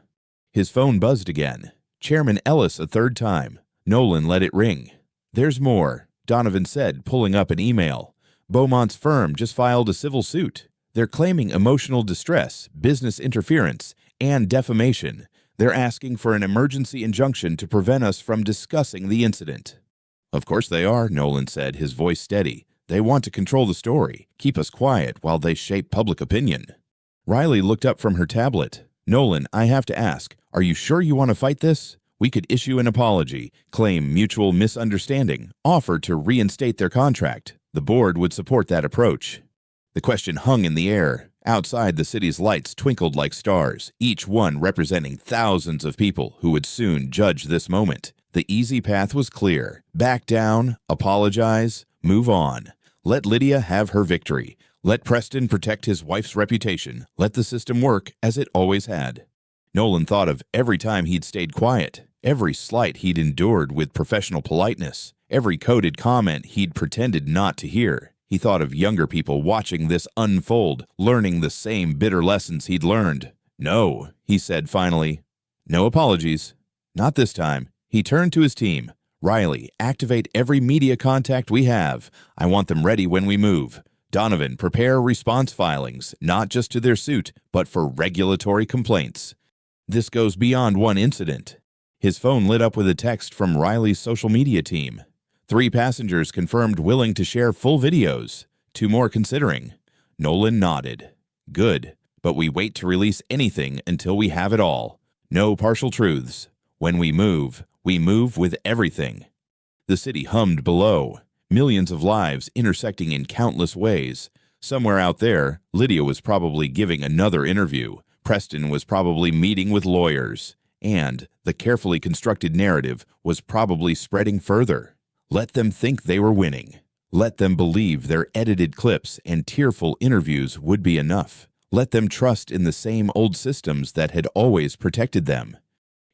His phone buzzed again. Chairman Ellis a 3rd time. Nolan let it ring. "There's more," Donovan said, pulling up an email. "Beaumont's firm just filed a civil suit. They're claiming emotional distress, business interference, and defamation. They're asking for an emergency injunction to prevent us from discussing the incident." "Of course they are," Nolan said, his voice steady. "They want to control the story, keep us quiet while they shape public opinion." Riley looked up from her tablet. "Nolan, I have to ask, are you sure you want to fight this? We could issue an apology, claim mutual misunderstanding, offer to reinstate their contract. The board would support that approach." The question hung in the air. Outside, the city's lights twinkled like stars, each one representing thousands of people who would soon judge this moment. The easy path was clear. Back down, apologize, move on. Let Lydia have her victory. Let Preston protect his wife's reputation. Let the system work as it always had. Nolan thought of every time he'd stayed quiet, every slight he'd endured with professional politeness, every coded comment he'd pretended not to hear. He thought of younger people watching this unfold, learning the same bitter lessons he'd learned. "No," he said finally. "No apologies. Not this time." He turned to his team. "Riley, activate every media contact we have. I want them ready when we move. Donovan, prepare response filings, not just to their suit, but for regulatory complaints. This goes beyond one incident." His phone lit up with a text from Riley's social media team. 3 passengers confirmed willing to share full videos. 2 more considering. Nolan nodded. "Good, but we wait to release anything until we have it all. No partial truths. When we move, We move with everything. The city hummed below, millions of lives intersecting in countless ways. Somewhere out there, Lydia was probably giving another interview. Preston was probably meeting with lawyers. And the carefully constructed narrative was probably spreading further. Let them think they were winning. Let them believe their edited clips and tearful interviews would be enough. Let them trust in the same old systems that had always protected them.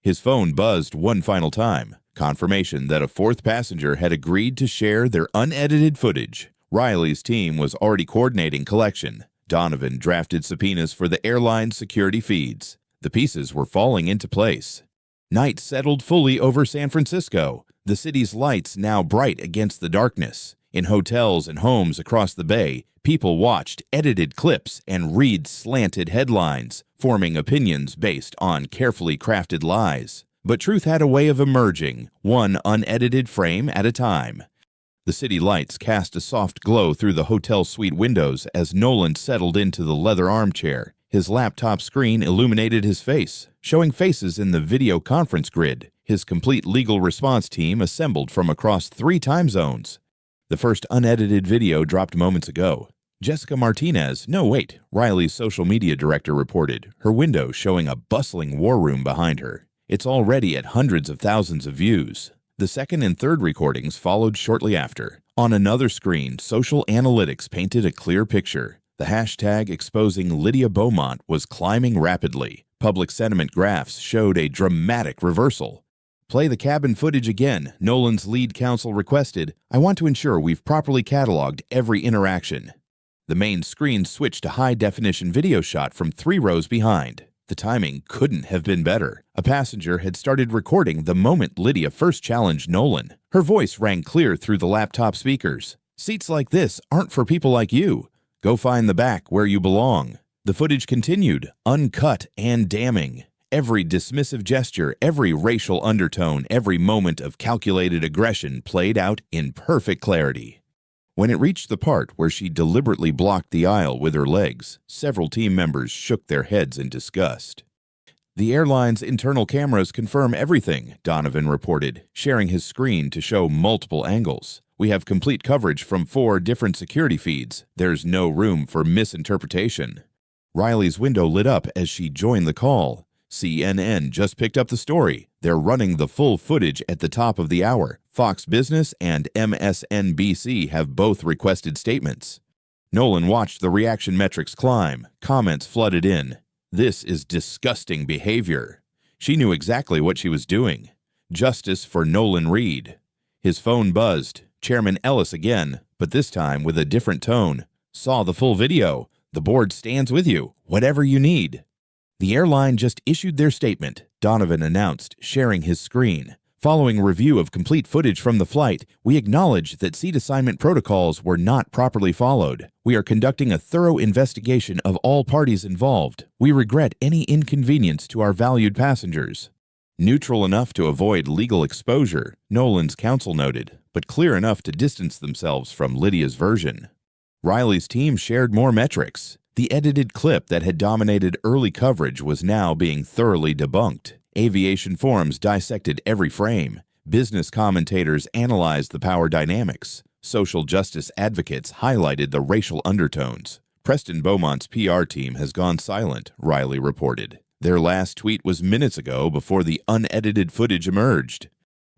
His phone buzzed one final time, confirmation that a fourth passenger had agreed to share their unedited footage. Riley's team was already coordinating collection. Donovan drafted subpoenas for the airline's security feeds. The pieces were falling into place. Night settled fully over San Francisco, the city's lights now bright against the darkness. In hotels and homes across the bay, people watched edited clips and read slanted headlines, forming opinions based on carefully crafted lies. But truth had a way of emerging, one unedited frame at a time. The city lights cast a soft glow through the hotel suite windows as Nolan settled into the leather armchair. His laptop screen illuminated his face, showing faces in the video conference grid. His complete legal response team assembled from across 3 time zones. The first unedited video dropped moments ago. Jessica Martinez, Riley's social media director reported, her window showing a bustling war room behind her. It's already at hundreds of thousands of views. The second and third recordings followed shortly after. On another screen, social analytics painted a clear picture. The hashtag exposing Lydia Beaumont was climbing rapidly. Public sentiment graphs showed a dramatic reversal. Play the cabin footage again, Nolan's lead counsel requested. I want to ensure we've properly cataloged every interaction. The main screen switched to high-definition video shot from 3 rows behind. The timing couldn't have been better. A passenger had started recording the moment Lydia first challenged Nolan. Her voice rang clear through the laptop speakers. Seats like this aren't for people like you. Go find the back where you belong. The footage continued, uncut and damning. Every dismissive gesture, every racial undertone, every moment of calculated aggression played out in perfect clarity. When it reached the part where she deliberately blocked the aisle with her legs, several team members shook their heads in disgust. The airline's internal cameras confirm everything, Donovan reported, sharing his screen to show multiple angles. We have complete coverage from 4 different security feeds. There's no room for misinterpretation. Riley's window lit up as she joined the call. CNN just picked up the story. They're running the full footage at the top of the hour. Fox Business and MSNBC have both requested statements. Nolan watched the reaction metrics climb. Comments flooded in. This is disgusting behavior. She knew exactly what she was doing. Justice for Nolan Reed. His phone buzzed. Chairman Ellis again, but this time with a different tone. Saw the full video. The board stands with you. Whatever you need. The airline just issued their statement, Donovan announced, sharing his screen. Following review of complete footage from the flight, we acknowledge that seat assignment protocols were not properly followed. We are conducting a thorough investigation of all parties involved. We regret any inconvenience to our valued passengers. Neutral enough to avoid legal exposure, Nolan's counsel noted, but clear enough to distance themselves from Lydia's version. Riley's team shared more metrics. The edited clip that had dominated early coverage was now being thoroughly debunked. Aviation forums dissected every frame. Business commentators analyzed the power dynamics. Social justice advocates highlighted the racial undertones. Preston Beaumont's PR team has gone silent, Riley reported. Their last tweet was minutes ago before the unedited footage emerged.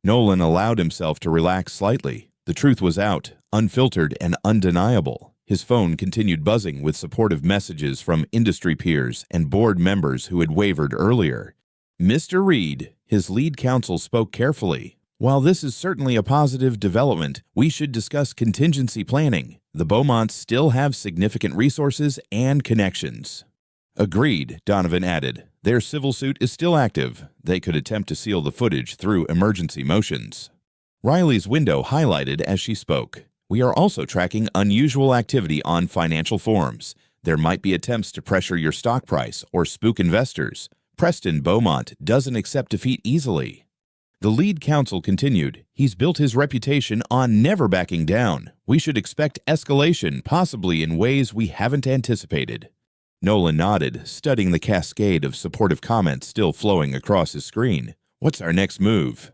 Nolan allowed himself to relax slightly. The truth was out, unfiltered and undeniable. His phone continued buzzing with supportive messages from industry peers and board members who had wavered earlier. Mr. Reed, his lead counsel, spoke carefully. While this is certainly a positive development, we should discuss contingency planning. The Beaumonts still have significant resources and connections. Agreed, Donovan added. Their civil suit is still active. They could attempt to seal the footage through emergency motions. Riley's window highlighted as she spoke. We are also tracking unusual activity on financial forums. There might be attempts to pressure your stock price or spook investors. Preston Beaumont doesn't accept defeat easily. The lead counsel continued, he's built his reputation on never backing down. We should expect escalation, possibly in ways we haven't anticipated. Nolan nodded, studying the cascade of supportive comments still flowing across his screen. What's our next move?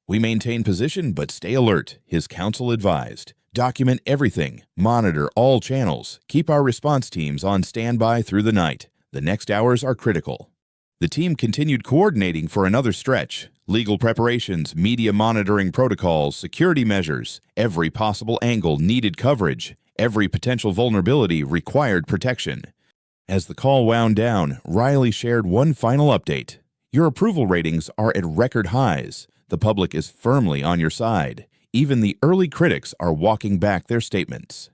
"We maintain position, but stay alert," his counsel advised. "Document everything, monitor all channels, keep our response teams on standby through the night. The next hours are critical." The team continued coordinating for another stretch. Legal preparations, media monitoring protocols, security measures. Every possible angle needed coverage. Every potential vulnerability required protection. As the call wound down, Riley shared one final update. "Your approval ratings are at record highs. The public is firmly on your side. Even the early critics are walking back their statements."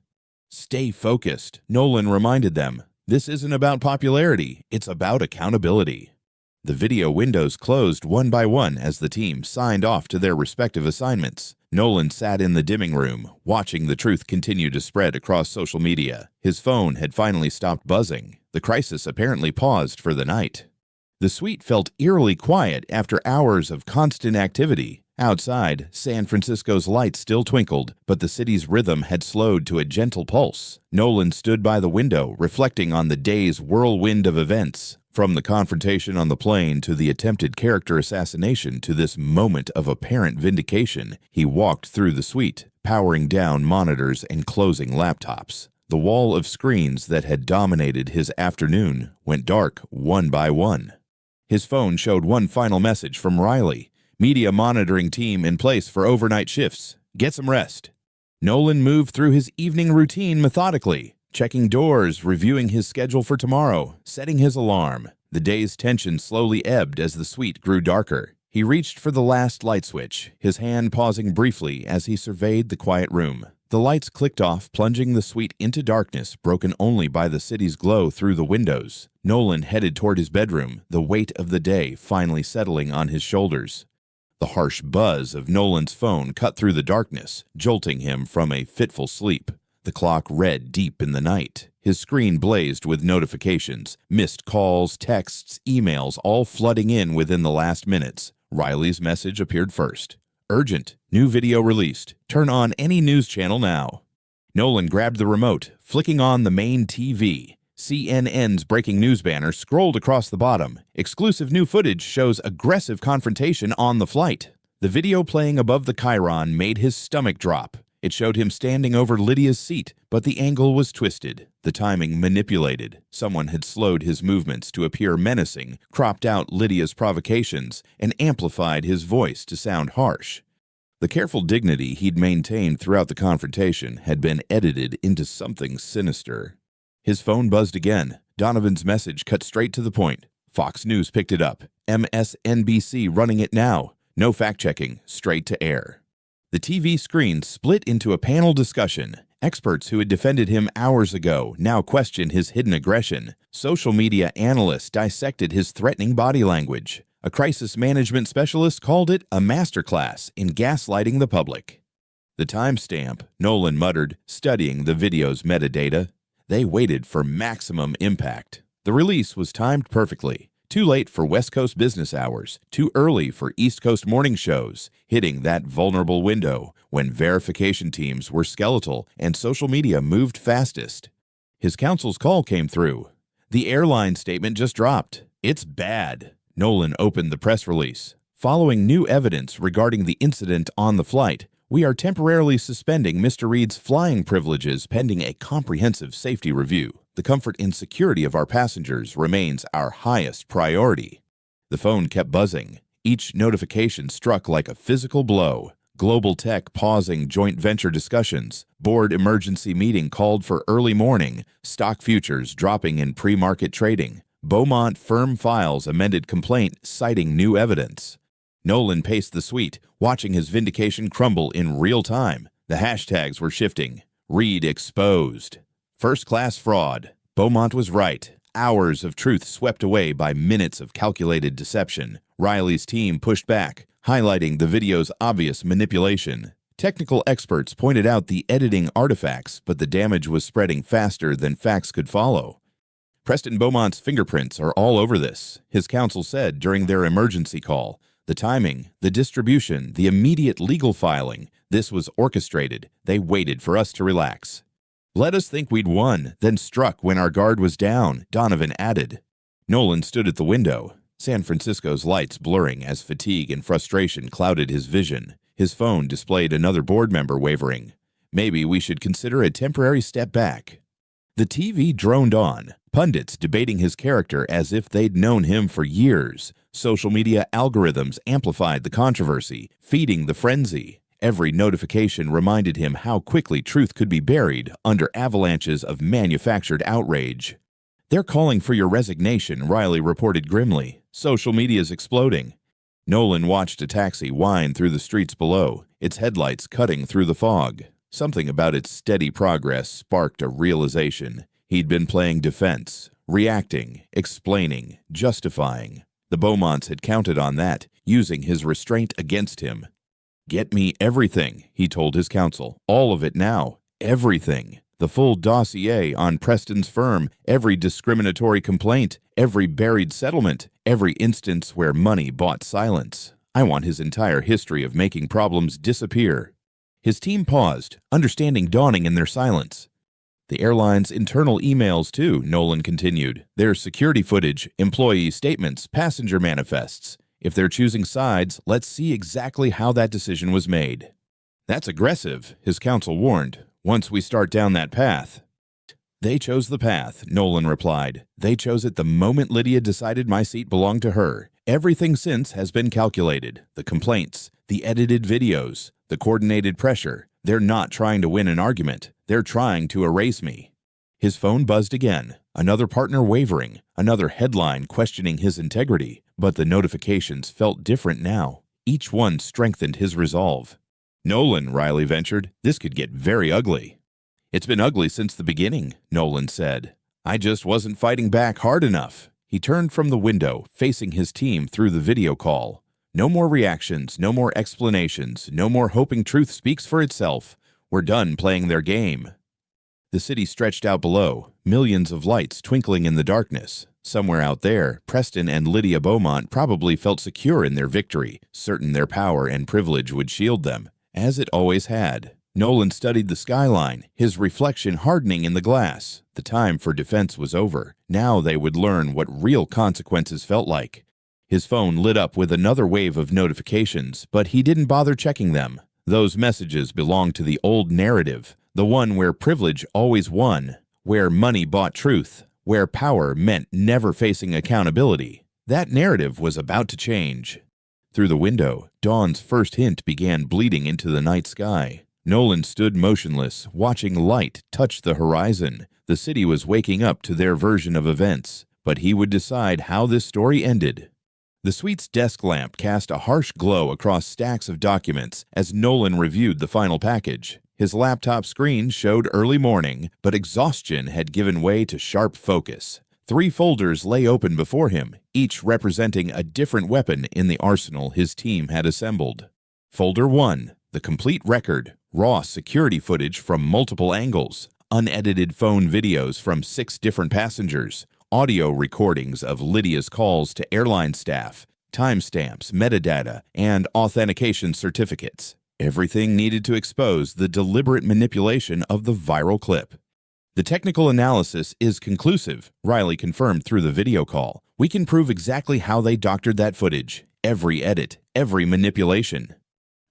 "Stay focused," Nolan reminded them. "This isn't about popularity, it's about accountability." The video windows closed one by one as the team signed off to their respective assignments. Nolan sat in the dimming room, watching the truth continue to spread across social media. His phone had finally stopped buzzing. The crisis apparently paused for the night. The suite felt eerily quiet after hours of constant activity. Outside, San Francisco's lights still twinkled, but the city's rhythm had slowed to a gentle pulse. Nolan stood by the window, reflecting on the day's whirlwind of events. From the confrontation on the plane to the attempted character assassination to this moment of apparent vindication, he walked through the suite, powering down monitors and closing laptops. The wall of screens that had dominated his afternoon went dark one by one. His phone showed one final message from Riley. "Media monitoring team in place for overnight shifts. Get some rest." Nolan moved through his evening routine methodically, checking doors, reviewing his schedule for tomorrow, setting his alarm. The day's tension slowly ebbed as the suite grew darker. He reached for the last light switch, his hand pausing briefly as he surveyed the quiet room. The lights clicked off, plunging the suite into darkness, broken only by the city's glow through the windows. Nolan headed toward his bedroom, the weight of the day finally settling on his shoulders. The harsh buzz of Nolan's phone cut through the darkness, jolting him from a fitful sleep. The clock read deep in the night. His screen blazed with notifications, missed calls, texts, emails, all flooding in within the last minutes. Riley's message appeared first. "Urgent. New video released. Turn on any news channel now." Nolan grabbed the remote, flicking on the main TV. CNN's breaking news banner scrolled across the bottom. Exclusive new footage shows aggressive confrontation on the flight. The video playing above the chyron made his stomach drop. It showed him standing over Lydia's seat, but the angle was twisted, the timing manipulated. Someone had slowed his movements to appear menacing, cropped out Lydia's provocations, and amplified his voice to sound harsh. The careful dignity he'd maintained throughout the confrontation had been edited into something sinister. His phone buzzed again. Donovan's message cut straight to the point. Fox News picked it up. MSNBC running it now. No fact-checking, straight to air. The TV screen split into a panel discussion. Experts who had defended him hours ago now questioned his hidden aggression. Social media analysts dissected his threatening body language. A crisis management specialist called it a masterclass in gaslighting the public. The timestamp, Nolan muttered, studying the video's metadata. They waited for maximum impact. The release was timed perfectly. Too late for West Coast business hours, too early for East Coast morning shows, hitting that vulnerable window when verification teams were skeletal and social media moved fastest. His counsel's call came through. The airline statement just dropped. "It's bad." Nolan opened the press release. "Following new evidence regarding the incident on the flight, we are temporarily suspending Mr. Reed's flying privileges pending a comprehensive safety review. The comfort and security of our passengers remains our highest priority." The phone kept buzzing. Each notification struck like a physical blow. Global Tech pausing joint venture discussions. Board emergency meeting called for early morning. Stock futures dropping in pre-market trading. Beaumont firm files amended complaint citing new evidence. Nolan paced the suite, watching his vindication crumble in real time. The hashtags were shifting. Reed exposed. First-class fraud. Beaumont was right. Hours of truth swept away by minutes of calculated deception. Riley's team pushed back, highlighting the video's obvious manipulation. Technical experts pointed out the editing artifacts, but the damage was spreading faster than facts could follow. Preston Beaumont's fingerprints are all over this, his counsel said during their emergency call. The timing, the distribution, the immediate legal filing, this was orchestrated. They waited for us to relax. "Let us think we'd won, then struck when our guard was down," Donovan added. Nolan stood at the window. San Francisco's lights blurring as fatigue and frustration clouded his vision. His phone displayed another board member wavering. Maybe we should consider a temporary step back. The TV droned on, pundits debating his character as if they'd known him for years. Social media algorithms amplified the controversy, feeding the frenzy. Every notification reminded him how quickly truth could be buried under avalanches of manufactured outrage. "They're calling for your resignation," Riley reported grimly. "Social media's exploding." Nolan watched a taxi whine through the streets below, its headlights cutting through the fog. Something about its steady progress sparked a realization. He'd been playing defense, reacting, explaining, justifying. The Beaumonts had counted on that, using his restraint against him. "Get me everything," he told his counsel. "All of it now. Everything. The full dossier on Preston's firm, every discriminatory complaint, every buried settlement, every instance where money bought silence. I want his entire history of making problems disappear." His team paused, understanding dawning in their silence. "The airline's internal emails, too," Nolan continued. "Their security footage, employee statements, passenger manifests. If they're choosing sides, let's see exactly how that decision was made." "That's aggressive," his counsel warned. "Once we start down that path." "They chose the path," Nolan replied. "They chose it the moment Lydia decided my seat belonged to her. Everything since has been calculated. The complaints, the edited videos, the coordinated pressure. They're not trying to win an argument. They're trying to erase me." His phone buzzed again. Another partner wavering, another headline questioning his integrity. But the notifications felt different now. Each one strengthened his resolve. "Nolan," Riley ventured, "this could get very ugly." "It's been ugly since the beginning," Nolan said. "I just wasn't fighting back hard enough." He turned from the window, facing his team through the video call. "No more reactions, no more explanations, no more hoping truth speaks for itself. We're done playing their game." The city stretched out below, millions of lights twinkling in the darkness. Somewhere out there, Preston and Lydia Beaumont probably felt secure in their victory, certain their power and privilege would shield them, as it always had. Nolan studied the skyline, his reflection hardening in the glass. The time for defense was over. Now they would learn what real consequences felt like. His phone lit up with another wave of notifications, but he didn't bother checking them. Those messages belonged to the old narrative, the one where privilege always won, where money bought truth, where power meant never facing accountability. That narrative was about to change. Through the window, dawn's first hint began bleeding into the night sky. Nolan stood motionless, watching light touch the horizon. The city was waking up to their version of events, but he would decide how this story ended. The suite's desk lamp cast a harsh glow across stacks of documents as Nolan reviewed the final package. His laptop screen showed early morning, but exhaustion had given way to sharp focus. 3 folders lay open before him, each representing a different weapon in the arsenal his team had assembled. Folder 1, the complete record, raw security footage from multiple angles, unedited phone videos from 6 different passengers, audio recordings of Lydia's calls to airline staff, timestamps, metadata, and authentication certificates. Everything needed to expose the deliberate manipulation of the viral clip. "The technical analysis is conclusive," Riley confirmed through the video call. "We can prove exactly how they doctored that footage, every edit, every manipulation."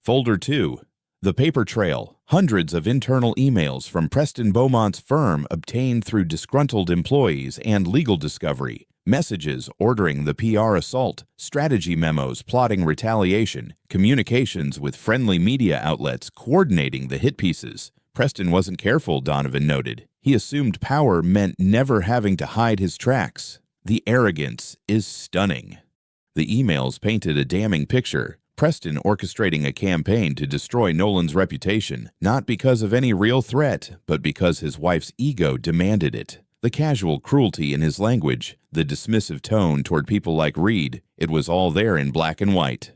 Folder 2, the paper trail, hundreds of internal emails from Preston Beaumont's firm obtained through disgruntled employees and legal discovery, messages ordering the PR assault, strategy memos plotting retaliation, communications with friendly media outlets coordinating the hit pieces. Preston wasn't careful, Donovan noted. He assumed power meant never having to hide his tracks. The arrogance is stunning. The emails painted a damning picture. Preston orchestrating a campaign to destroy Nolan's reputation, not because of any real threat, but because his wife's ego demanded it. The casual cruelty in his language, the dismissive tone toward people like Reed, it was all there in black and white.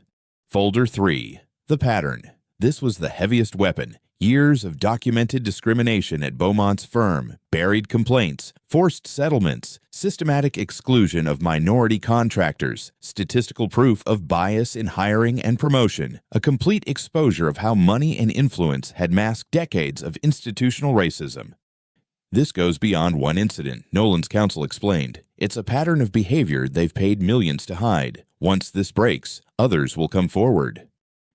Folder 3, the pattern. This was the heaviest weapon. Years of documented discrimination at Beaumont's firm, buried complaints, forced settlements, systematic exclusion of minority contractors, statistical proof of bias in hiring and promotion, a complete exposure of how money and influence had masked decades of institutional racism. "This goes beyond one incident," Nolan's counsel explained. It's a pattern of behavior they've paid millions to hide. Once this breaks, others will come forward.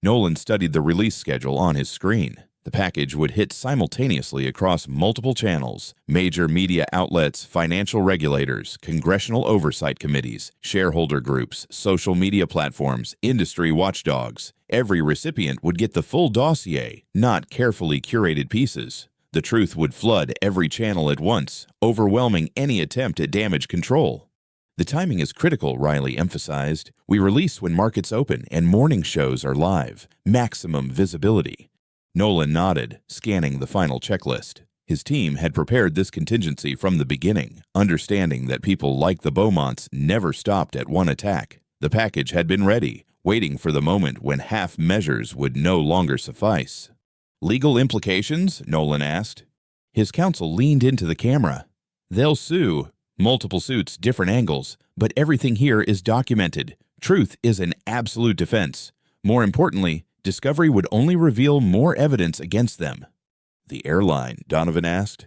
Nolan studied the release schedule on his screen. The package would hit simultaneously across multiple channels: major media outlets, financial regulators, congressional oversight committees, shareholder groups, social media platforms, industry watchdogs. Every recipient would get the full dossier, not carefully curated pieces. The truth would flood every channel at once, overwhelming any attempt at damage control. The timing is critical, Riley emphasized. We release when markets open and morning shows are live. Maximum visibility. Nolan nodded, scanning the final checklist. His team had prepared this contingency from the beginning, understanding that people like the Beaumonts never stopped at one attack. The package had been ready, waiting for the moment when half measures would no longer suffice. Legal implications? Nolan asked. His counsel leaned into the camera. They'll sue. Multiple suits, different angles, but everything here is documented. Truth is an absolute defense. More importantly, discovery would only reveal more evidence against them. The airline, Donovan asked.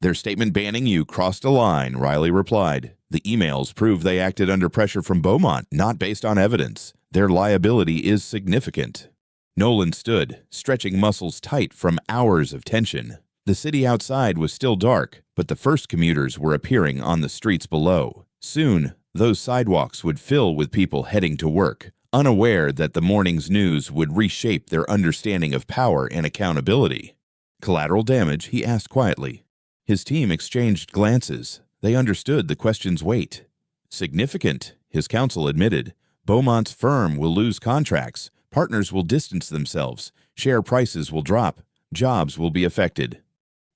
Their statement banning you crossed a line, Riley replied. The emails prove they acted under pressure from Beaumont, not based on evidence. Their liability is significant. Nolan stood, stretching muscles tight from hours of tension. The city outside was still dark, but the first commuters were appearing on the streets below. Soon, those sidewalks would fill with people heading to work, unaware that the morning's news would reshape their understanding of power and accountability. Collateral damage, he asked quietly. His team exchanged glances. They understood the question's weight. Significant, his counsel admitted. Beaumont's firm will lose contracts. Partners will distance themselves. Share prices will drop. Jobs will be affected.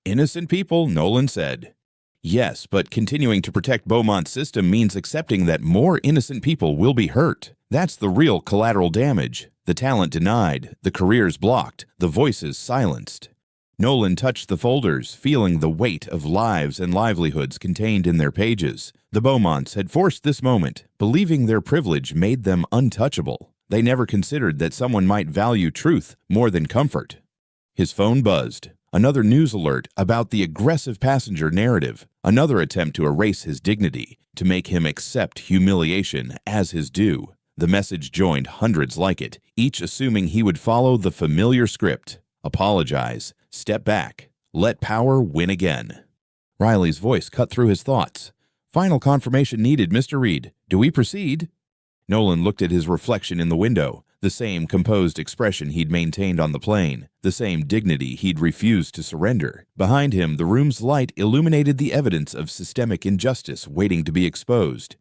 Innocent people, Nolan said. Yes, but continuing to protect Beaumont's system means accepting that more innocent people will be hurt. That's the real collateral damage. The talent denied, the careers blocked, the voices silenced. Nolan touched the folders, feeling the weight of lives and livelihoods contained in their pages. The Beaumonts had forced this moment, believing their privilege made them untouchable. They never considered that someone might value truth more than comfort. His phone buzzed. Another news alert about the aggressive passenger narrative. Another attempt to erase his dignity, to make him accept humiliation as his due. The message joined hundreds like it, each assuming he would follow the familiar script. Apologize, step back, let power win again. Riley's voice cut through his thoughts. Final confirmation needed, Mr. Reed. Do we proceed? Nolan looked at his reflection in the window, the same composed expression he'd maintained on the plane, the same dignity he'd refused to surrender. Behind him, the room's light illuminated the evidence of systemic injustice waiting to be exposed.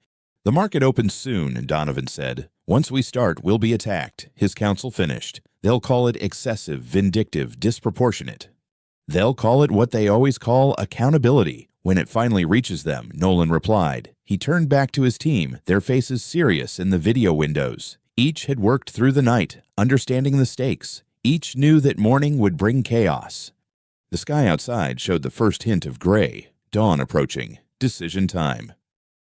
The market opens soon, Donovan said. Once we start, we'll be attacked, his counsel finished. They'll call it excessive, vindictive, disproportionate. They'll call it what they always call accountability. When it finally reaches them, Nolan replied. He turned back to his team, their faces serious in the video windows. Each had worked through the night, understanding the stakes. Each knew that morning would bring chaos. The sky outside showed the first hint of gray. Dawn approaching. Decision time.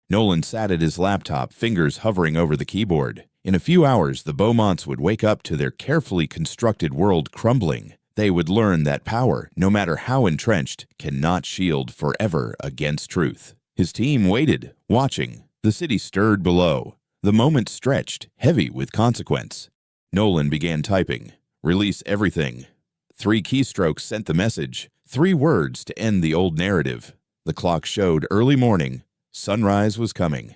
Nolan sat at his laptop, fingers hovering over the keyboard. In a few hours, the Beaumonts would wake up to their carefully constructed world crumbling. They would learn that power, no matter how entrenched, cannot shield forever against truth. His team waited, watching. The city stirred below. The moment stretched, heavy with consequence. Nolan began typing. Release everything. 3 keystrokes sent the message. 3 words to end the old narrative. The clock showed early morning. Sunrise was coming.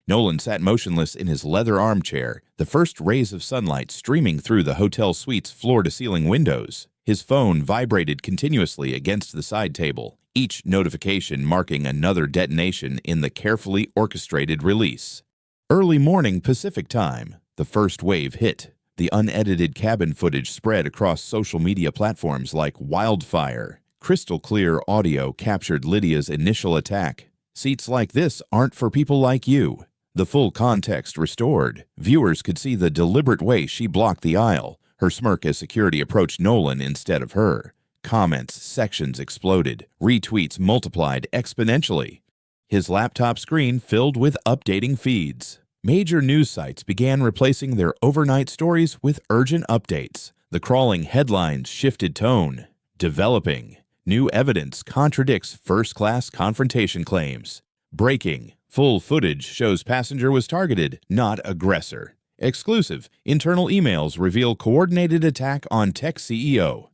Nolan sat motionless in his leather armchair, the first rays of sunlight streaming through the hotel suite's floor-to-ceiling windows. His phone vibrated continuously against the side table, each notification marking another detonation in the carefully orchestrated release. Early morning Pacific time, the first wave hit. The unedited cabin footage spread across social media platforms like wildfire. Crystal-clear audio captured Lydia's initial attack. Seats like this aren't for people like you. The full context restored. Viewers could see the deliberate way she blocked the aisle, her smirk as security approached Nolan instead of her. Comments sections exploded. Retweets multiplied exponentially. His laptop screen filled with updating feeds. Major news sites began replacing their overnight stories with urgent updates. The crawling headlines shifted tone. Developing. New evidence contradicts first-class confrontation claims. Breaking. Full footage shows passenger was targeted, not aggressor. Exclusive, internal emails reveal coordinated attack on tech CEO.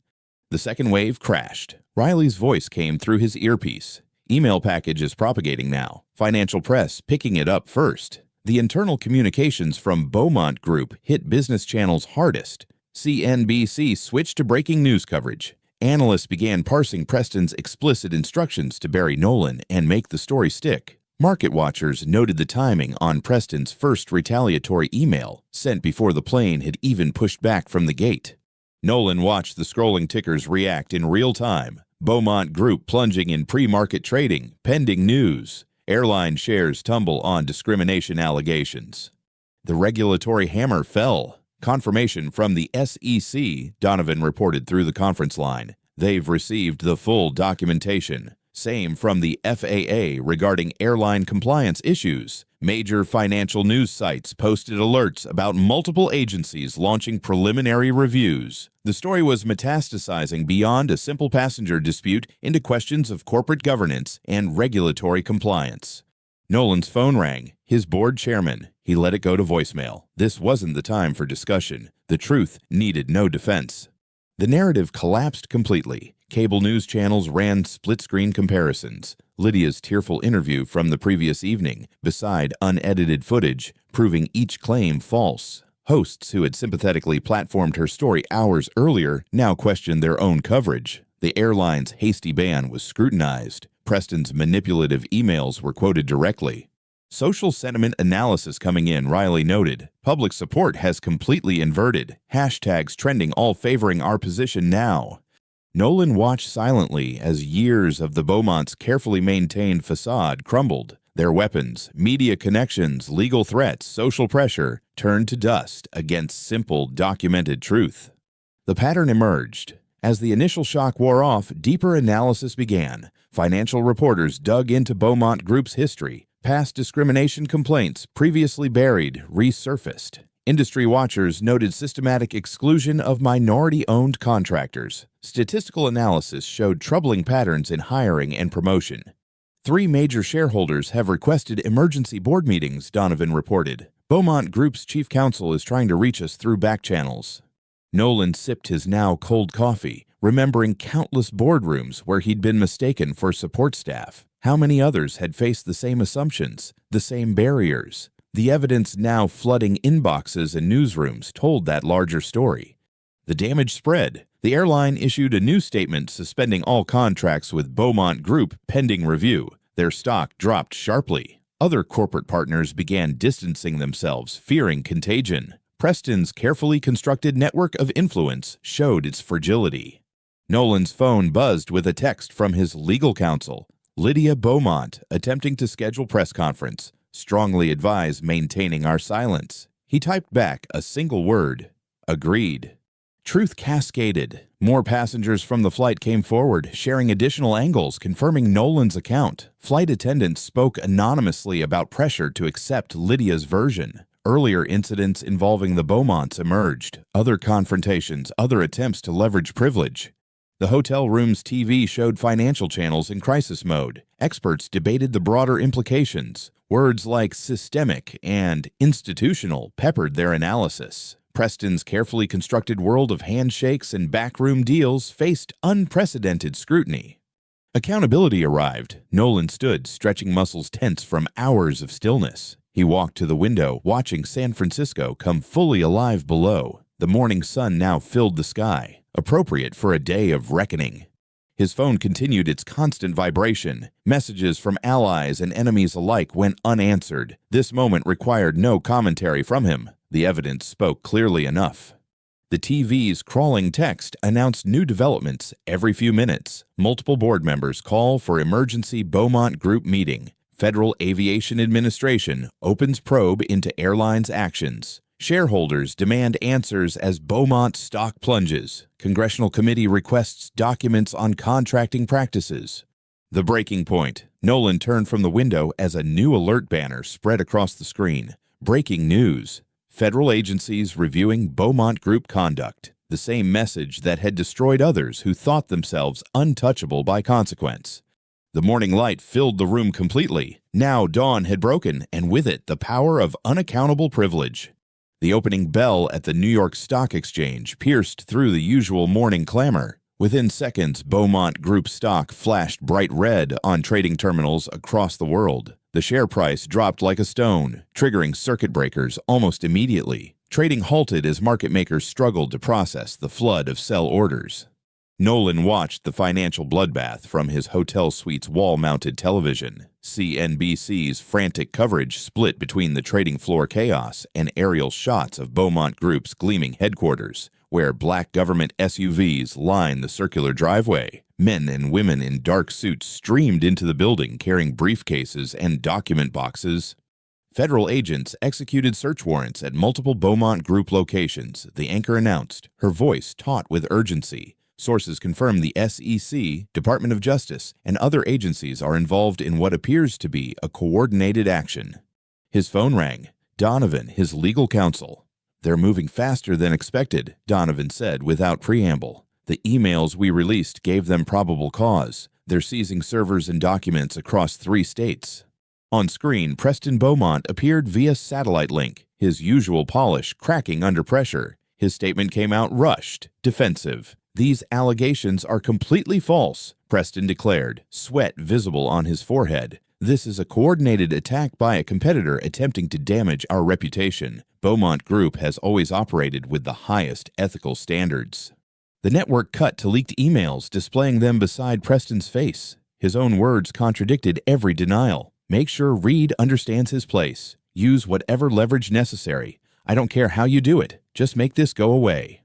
The second wave crashed. Riley's voice came through his earpiece. Email package is propagating now. Financial press picking it up first. The internal communications from Beaumont Group hit business channels hardest. CNBC switched to breaking news coverage. Analysts began parsing Preston's explicit instructions to bury Nolan and make the story stick. Market watchers noted the timing on Preston's first retaliatory email, sent before the plane had even pushed back from the gate. Nolan watched the scrolling tickers react in real time. Beaumont Group plunging in pre-market trading, pending news. Airline shares tumble on discrimination allegations. The regulatory hammer fell. Confirmation from the SEC, Donovan reported through the conference line. They've received the full documentation. Same from the FAA regarding airline compliance issues. Major financial news sites posted alerts about multiple agencies launching preliminary reviews. The story was metastasizing beyond a simple passenger dispute into questions of corporate governance and regulatory compliance. Nolan's phone rang. His board chairman. He let it go to voicemail. This wasn't the time for discussion. The truth needed no defense. The narrative collapsed completely. Cable news channels ran split-screen comparisons. Lydia's tearful interview from the previous evening, beside unedited footage, proving each claim false. Hosts who had sympathetically platformed her story hours earlier now questioned their own coverage. The airline's hasty ban was scrutinized. Preston's manipulative emails were quoted directly. Social sentiment analysis coming in, Riley noted. Public support has completely inverted. Hashtags trending all favoring our position now. Nolan watched silently as years of the Beaumont's carefully maintained facade crumbled. Their weapons, media connections, legal threats, social pressure turned to dust against simple, documented truth. The pattern emerged. As the initial shock wore off, deeper analysis began. Financial reporters dug into Beaumont Group's history. Past discrimination complaints, previously buried, resurfaced. Industry watchers noted systematic exclusion of minority-owned contractors. Statistical analysis showed troubling patterns in hiring and promotion. 3 major shareholders have requested emergency board meetings, Donovan reported. Beaumont Group's chief counsel is trying to reach us through back channels. Nolan sipped his now cold coffee, remembering countless boardrooms where he'd been mistaken for support staff. How many others had faced the same assumptions, the same barriers? The evidence now flooding inboxes and newsrooms told that larger story. The damage spread. The airline issued a new statement suspending all contracts with Beaumont Group pending review. Their stock dropped sharply. Other corporate partners began distancing themselves, fearing contagion. Preston's carefully constructed network of influence showed its fragility. Nolan's phone buzzed with a text from his legal counsel. Lydia Beaumont, attempting to schedule press conference. Strongly advise maintaining our silence. He typed back a single word. Agreed. Truth cascaded. More passengers from the flight came forward, sharing additional angles, confirming Nolan's account. Flight attendants spoke anonymously about pressure to accept Lydia's version. Earlier incidents involving the Beaumonts emerged. Other confrontations, other attempts to leverage privilege. The hotel room's TV showed financial channels in crisis mode. Experts debated the broader implications. Words like systemic and institutional peppered their analysis. Preston's carefully constructed world of handshakes and backroom deals faced unprecedented scrutiny. Accountability arrived. Nolan stood, stretching muscles tense from hours of stillness. He walked to the window, watching San Francisco come fully alive below. The morning sun now filled the sky, appropriate for a day of reckoning. His phone continued its constant vibration. Messages from allies and enemies alike went unanswered. This moment required no commentary from him. The evidence spoke clearly enough. The TV's crawling text announced new developments every few minutes. Multiple board members call for emergency Beaumont Group meeting. Federal Aviation Administration opens probe into airlines' actions. Shareholders demand answers as Beaumont stock plunges. Congressional committee requests documents on contracting practices. The breaking point. Nolan turned from the window as a new alert banner spread across the screen. Breaking news. Federal agencies reviewing Beaumont Group conduct. The same message that had destroyed others who thought themselves untouchable by consequence. The morning light filled the room completely. Now dawn had broken, and with it the power of unaccountable privilege. The opening bell at the New York Stock Exchange pierced through the usual morning clamor. Within seconds, Beaumont Group stock flashed bright red on trading terminals across the world. The share price dropped like a stone, triggering circuit breakers almost immediately. Trading halted as market makers struggled to process the flood of sell orders. Nolan watched the financial bloodbath from his hotel suite's wall-mounted television. CNBC's frantic coverage split between the trading floor chaos and aerial shots of Beaumont Group's gleaming headquarters, where black government SUVs lined the circular driveway. Men and women in dark suits streamed into the building carrying briefcases and document boxes. Federal agents executed search warrants at multiple Beaumont Group locations, the anchor announced, her voice taut with urgency. Sources confirm the SEC, Department of Justice, and other agencies are involved in what appears to be a coordinated action. His phone rang. Donovan, his legal counsel. "They're moving faster than expected," Donovan said without preamble. "The emails we released gave them probable cause. They're seizing servers and documents across 3 states. On screen, Preston Beaumont appeared via satellite link, his usual polish cracking under pressure. His statement came out rushed, defensive. "These allegations are completely false," Preston declared, sweat visible on his forehead. "This is a coordinated attack by a competitor attempting to damage our reputation. Beaumont Group has always operated with the highest ethical standards." The network cut to leaked emails displaying them beside Preston's face. His own words contradicted every denial. "Make sure Reed understands his place. Use whatever leverage necessary. I don't care how you do it. Just make this go away."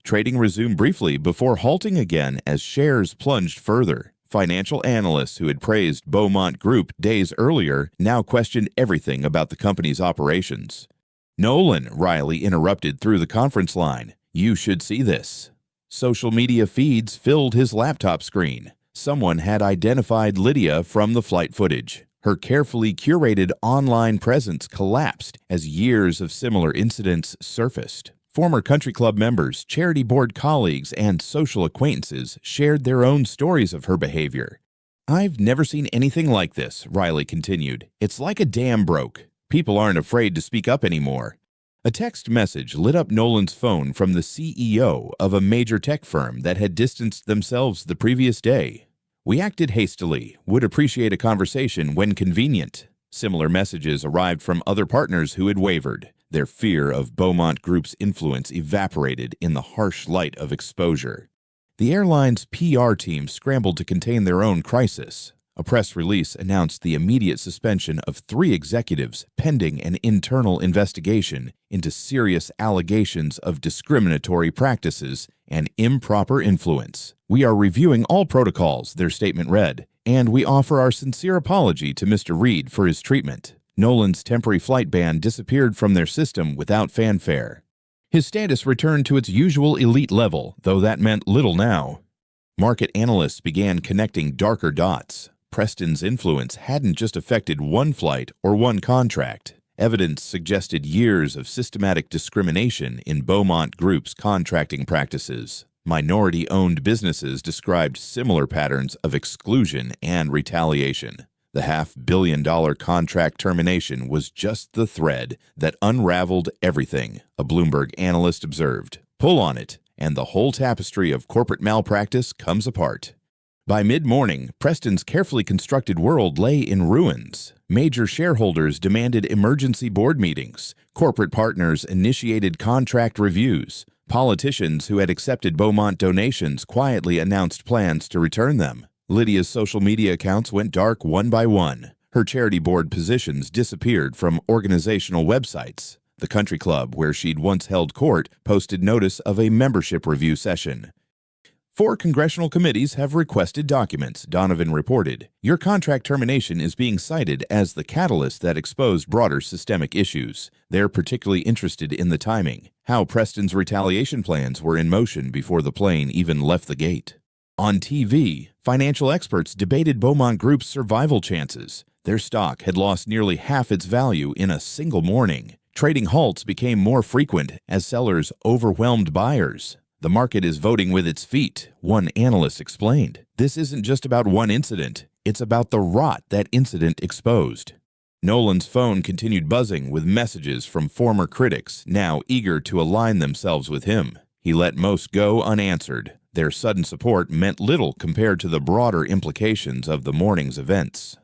Trading resumed briefly before halting again as shares plunged further. Financial analysts who had praised Beaumont Group days earlier now questioned everything about the company's operations. "Nolan," Riley interrupted through the conference line, "you should see this." Social media feeds filled his laptop screen. Someone had identified Lydia from the flight footage. Her carefully curated online presence collapsed as years of similar incidents surfaced. Former country club members, charity board colleagues, and social acquaintances shared their own stories of her behavior. "I've never seen anything like this," Riley continued. "It's like a dam broke. People aren't afraid to speak up anymore." A text message lit up Nolan's phone from the CEO of a major tech firm that had distanced themselves the previous day. "We acted hastily. Would appreciate a conversation when convenient." Similar messages arrived from other partners who had wavered. Their fear of Beaumont Group's influence evaporated in the harsh light of exposure. The airline's PR team scrambled to contain their own crisis. A press release announced the immediate suspension of 3 executives pending an internal investigation into serious allegations of discriminatory practices and improper influence. "We are reviewing all protocols," their statement read, "and we offer our sincere apology to Mr. Reed for his treatment." Nolan's temporary flight ban disappeared from their system without fanfare. His status returned to its usual elite level, though that meant little now. Market analysts began connecting darker dots. Preston's influence hadn't just affected one flight or one contract. Evidence suggested years of systematic discrimination in Beaumont Group's contracting practices. Minority-owned businesses described similar patterns of exclusion and retaliation. The $500 million contract termination was just the thread that unraveled everything, a Bloomberg analyst observed. Pull on it, and the whole tapestry of corporate malpractice comes apart. By mid-morning, Preston's carefully constructed world lay in ruins. Major shareholders demanded emergency board meetings. Corporate partners initiated contract reviews. Politicians who had accepted Beaumont donations quietly announced plans to return them. Lydia's social media accounts went dark one by one. Her charity board positions disappeared from organizational websites. The country club, where she'd once held court, posted notice of a membership review session. 4 congressional committees have requested documents, Donovan reported. Your contract termination is being cited as the catalyst that exposed broader systemic issues. They're particularly interested in the timing, how Preston's retaliation plans were in motion before the plane even left the gate. On TV, financial experts debated Beaumont Group's survival chances. Their stock had lost nearly half its value in a single morning. Trading halts became more frequent as sellers overwhelmed buyers. "The market is voting with its feet," one analyst explained. "This isn't just about one incident. It's about the rot that incident exposed. Nolan's phone continued buzzing with messages from former critics, now eager to align themselves with him. He let most go unanswered. Their sudden support meant little compared to the broader implications of the morning's events.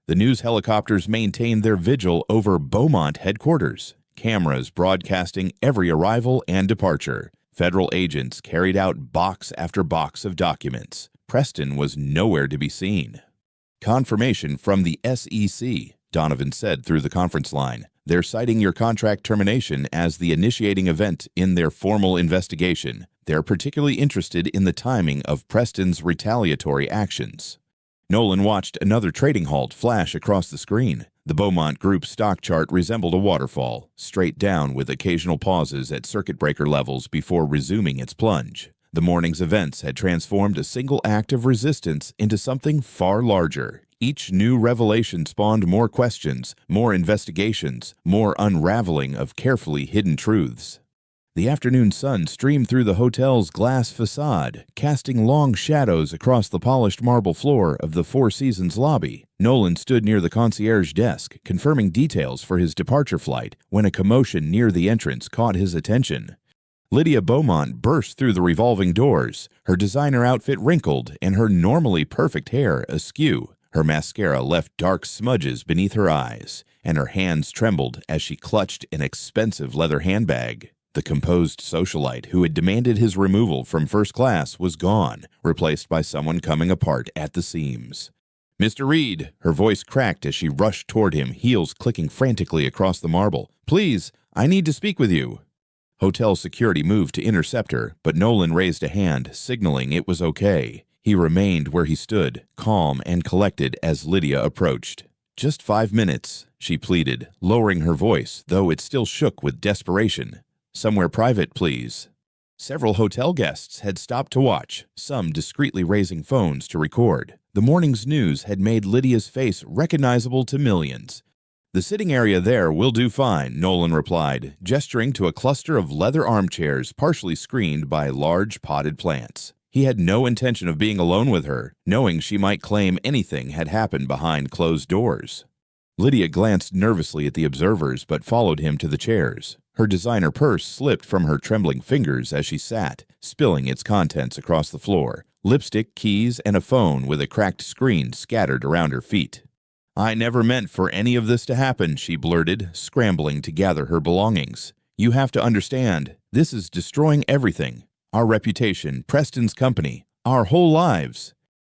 The news helicopters maintained their vigil over Beaumont headquarters, cameras broadcasting every arrival and departure. Federal agents carried out box after box of documents. Preston was nowhere to be seen. Confirmation from the SEC, Donovan said through the conference line. They're citing your contract termination as the initiating event in their formal investigation. They're particularly interested in the timing of Preston's retaliatory actions. Nolan watched another trading halt flash across the screen. The Beaumont Group's stock chart resembled a waterfall, straight down with occasional pauses at circuit breaker levels before resuming its plunge. The morning's events had transformed a single act of resistance into something far larger. Each new revelation spawned more questions, more investigations, more unraveling of carefully hidden truths. The afternoon sun streamed through the hotel's glass facade, casting long shadows across the polished marble floor of the Four Seasons lobby. Nolan stood near the concierge desk, confirming details for his departure flight, when a commotion near the entrance caught his attention. Lydia Beaumont burst through the revolving doors, her designer outfit wrinkled and her normally perfect hair askew. Her mascara left dark smudges beneath her eyes, and her hands trembled as she clutched an expensive leather handbag. The composed socialite who had demanded his removal from first class was gone, replaced by someone coming apart at the seams. "Mr. Reed," her voice cracked as she rushed toward him, heels clicking frantically across the marble. "Please, I need to speak with you." Hotel security moved to intercept her, but Nolan raised a hand, signaling it was okay. He remained where he stood, calm and collected as Lydia approached. "Just 5 minutes," she pleaded, lowering her voice, though it still shook with desperation. "Somewhere private, please." Several hotel guests had stopped to watch, some discreetly raising phones to record. The morning's news had made Lydia's face recognizable to millions. "The sitting area there will do fine," Nolan replied, gesturing to a cluster of leather armchairs partially screened by large potted plants. He had no intention of being alone with her, knowing she might claim anything had happened behind closed doors. Lydia glanced nervously at the observers but followed him to the chairs. Her designer purse slipped from her trembling fingers as she sat, spilling its contents across the floor. Lipstick, keys, and a phone with a cracked screen scattered around her feet. "I never meant for any of this to happen," she blurted, scrambling to gather her belongings. "You have to understand, this is destroying everything. Our reputation, Preston's company, our whole lives."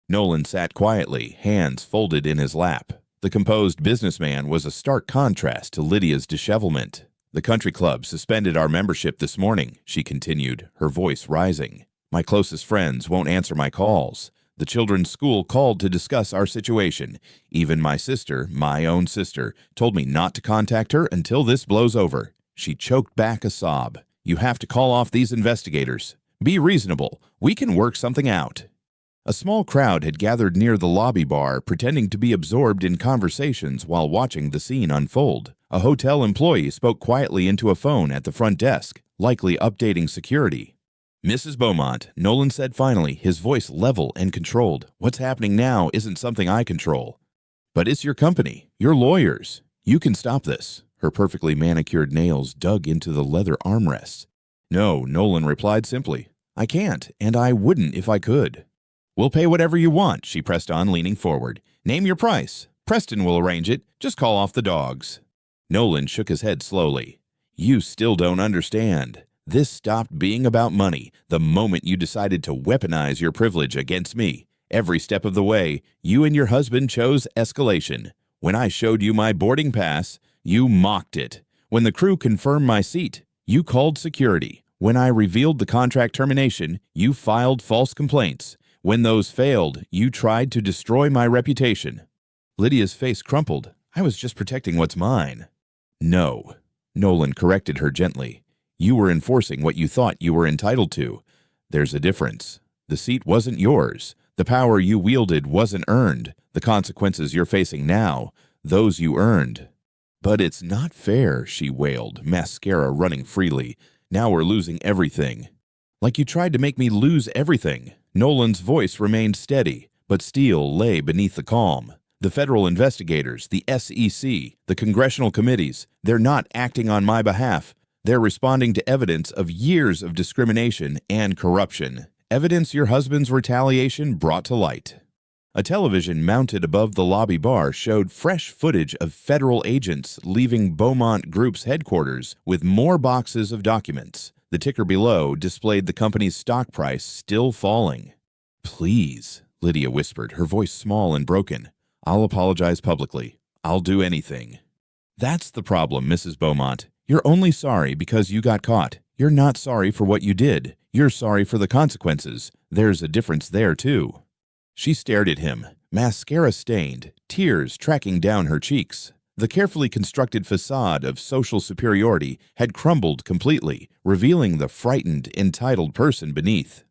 Nolan sat quietly, hands folded in his lap. The composed businessman was a stark contrast to Lydia's dishevelment. "The country club suspended our membership this morning," she continued, her voice rising. "My closest friends won't answer my calls. The children's school called to discuss our situation. Even my sister, my own sister, told me not to contact her until this blows over." She choked back a sob. "You have to call off these investigators. Be reasonable. We can work something out." A small crowd had gathered near the lobby bar, pretending to be absorbed in conversations while watching the scene unfold. A hotel employee spoke quietly into a phone at the front desk, likely updating security. "Mrs. Beaumont," Nolan said finally, his voice level and controlled. "What's happening now isn't something I control. But it's your company, your lawyers. You can stop this." Her perfectly manicured nails dug into the leather armrests. "No," Nolan replied simply. "I can't, and I wouldn't if I could." "We'll pay whatever you want," she pressed on, leaning forward. "Name your price. Preston will arrange it. Just call off the dogs." Nolan shook his head slowly. "You still don't understand. This stopped being about money the moment you decided to weaponize your privilege against me. Every step of the way, you and your husband chose escalation. When I showed you my boarding pass, you mocked it. When the crew confirmed my seat, you called security. When I revealed the contract termination, you filed false complaints. When those failed, you tried to destroy my reputation." Lydia's face crumpled. "I was just protecting what's mine." "No," Nolan corrected her gently. "You were enforcing what you thought you were entitled to. There's a difference. The seat wasn't yours. The power you wielded wasn't earned. The consequences you're facing now, those you earned." "But it's not fair," she wailed, mascara running freely. "Now we're losing everything." "Like you tried to make me lose everything." Nolan's voice remained steady, But steel lay beneath the calm. The federal investigators, the SEC, the congressional committees, they're not acting on my behalf. They're responding to evidence of years of discrimination and corruption. Evidence your husband's retaliation brought to light. A television mounted above the lobby bar showed fresh footage of federal agents leaving Beaumont Group's headquarters with more boxes of documents. The ticker below displayed the company's stock price still falling. "Please," Lydia whispered, her voice small and broken. "I'll apologize publicly. I'll do anything." "That's the problem, Mrs. Beaumont. You're only sorry because you got caught. You're not sorry for what you did. You're sorry for the consequences. There's a difference there, too." She stared at him, mascara stained, tears tracking down her cheeks. The carefully constructed facade of social superiority had crumbled completely, revealing the frightened, entitled person beneath.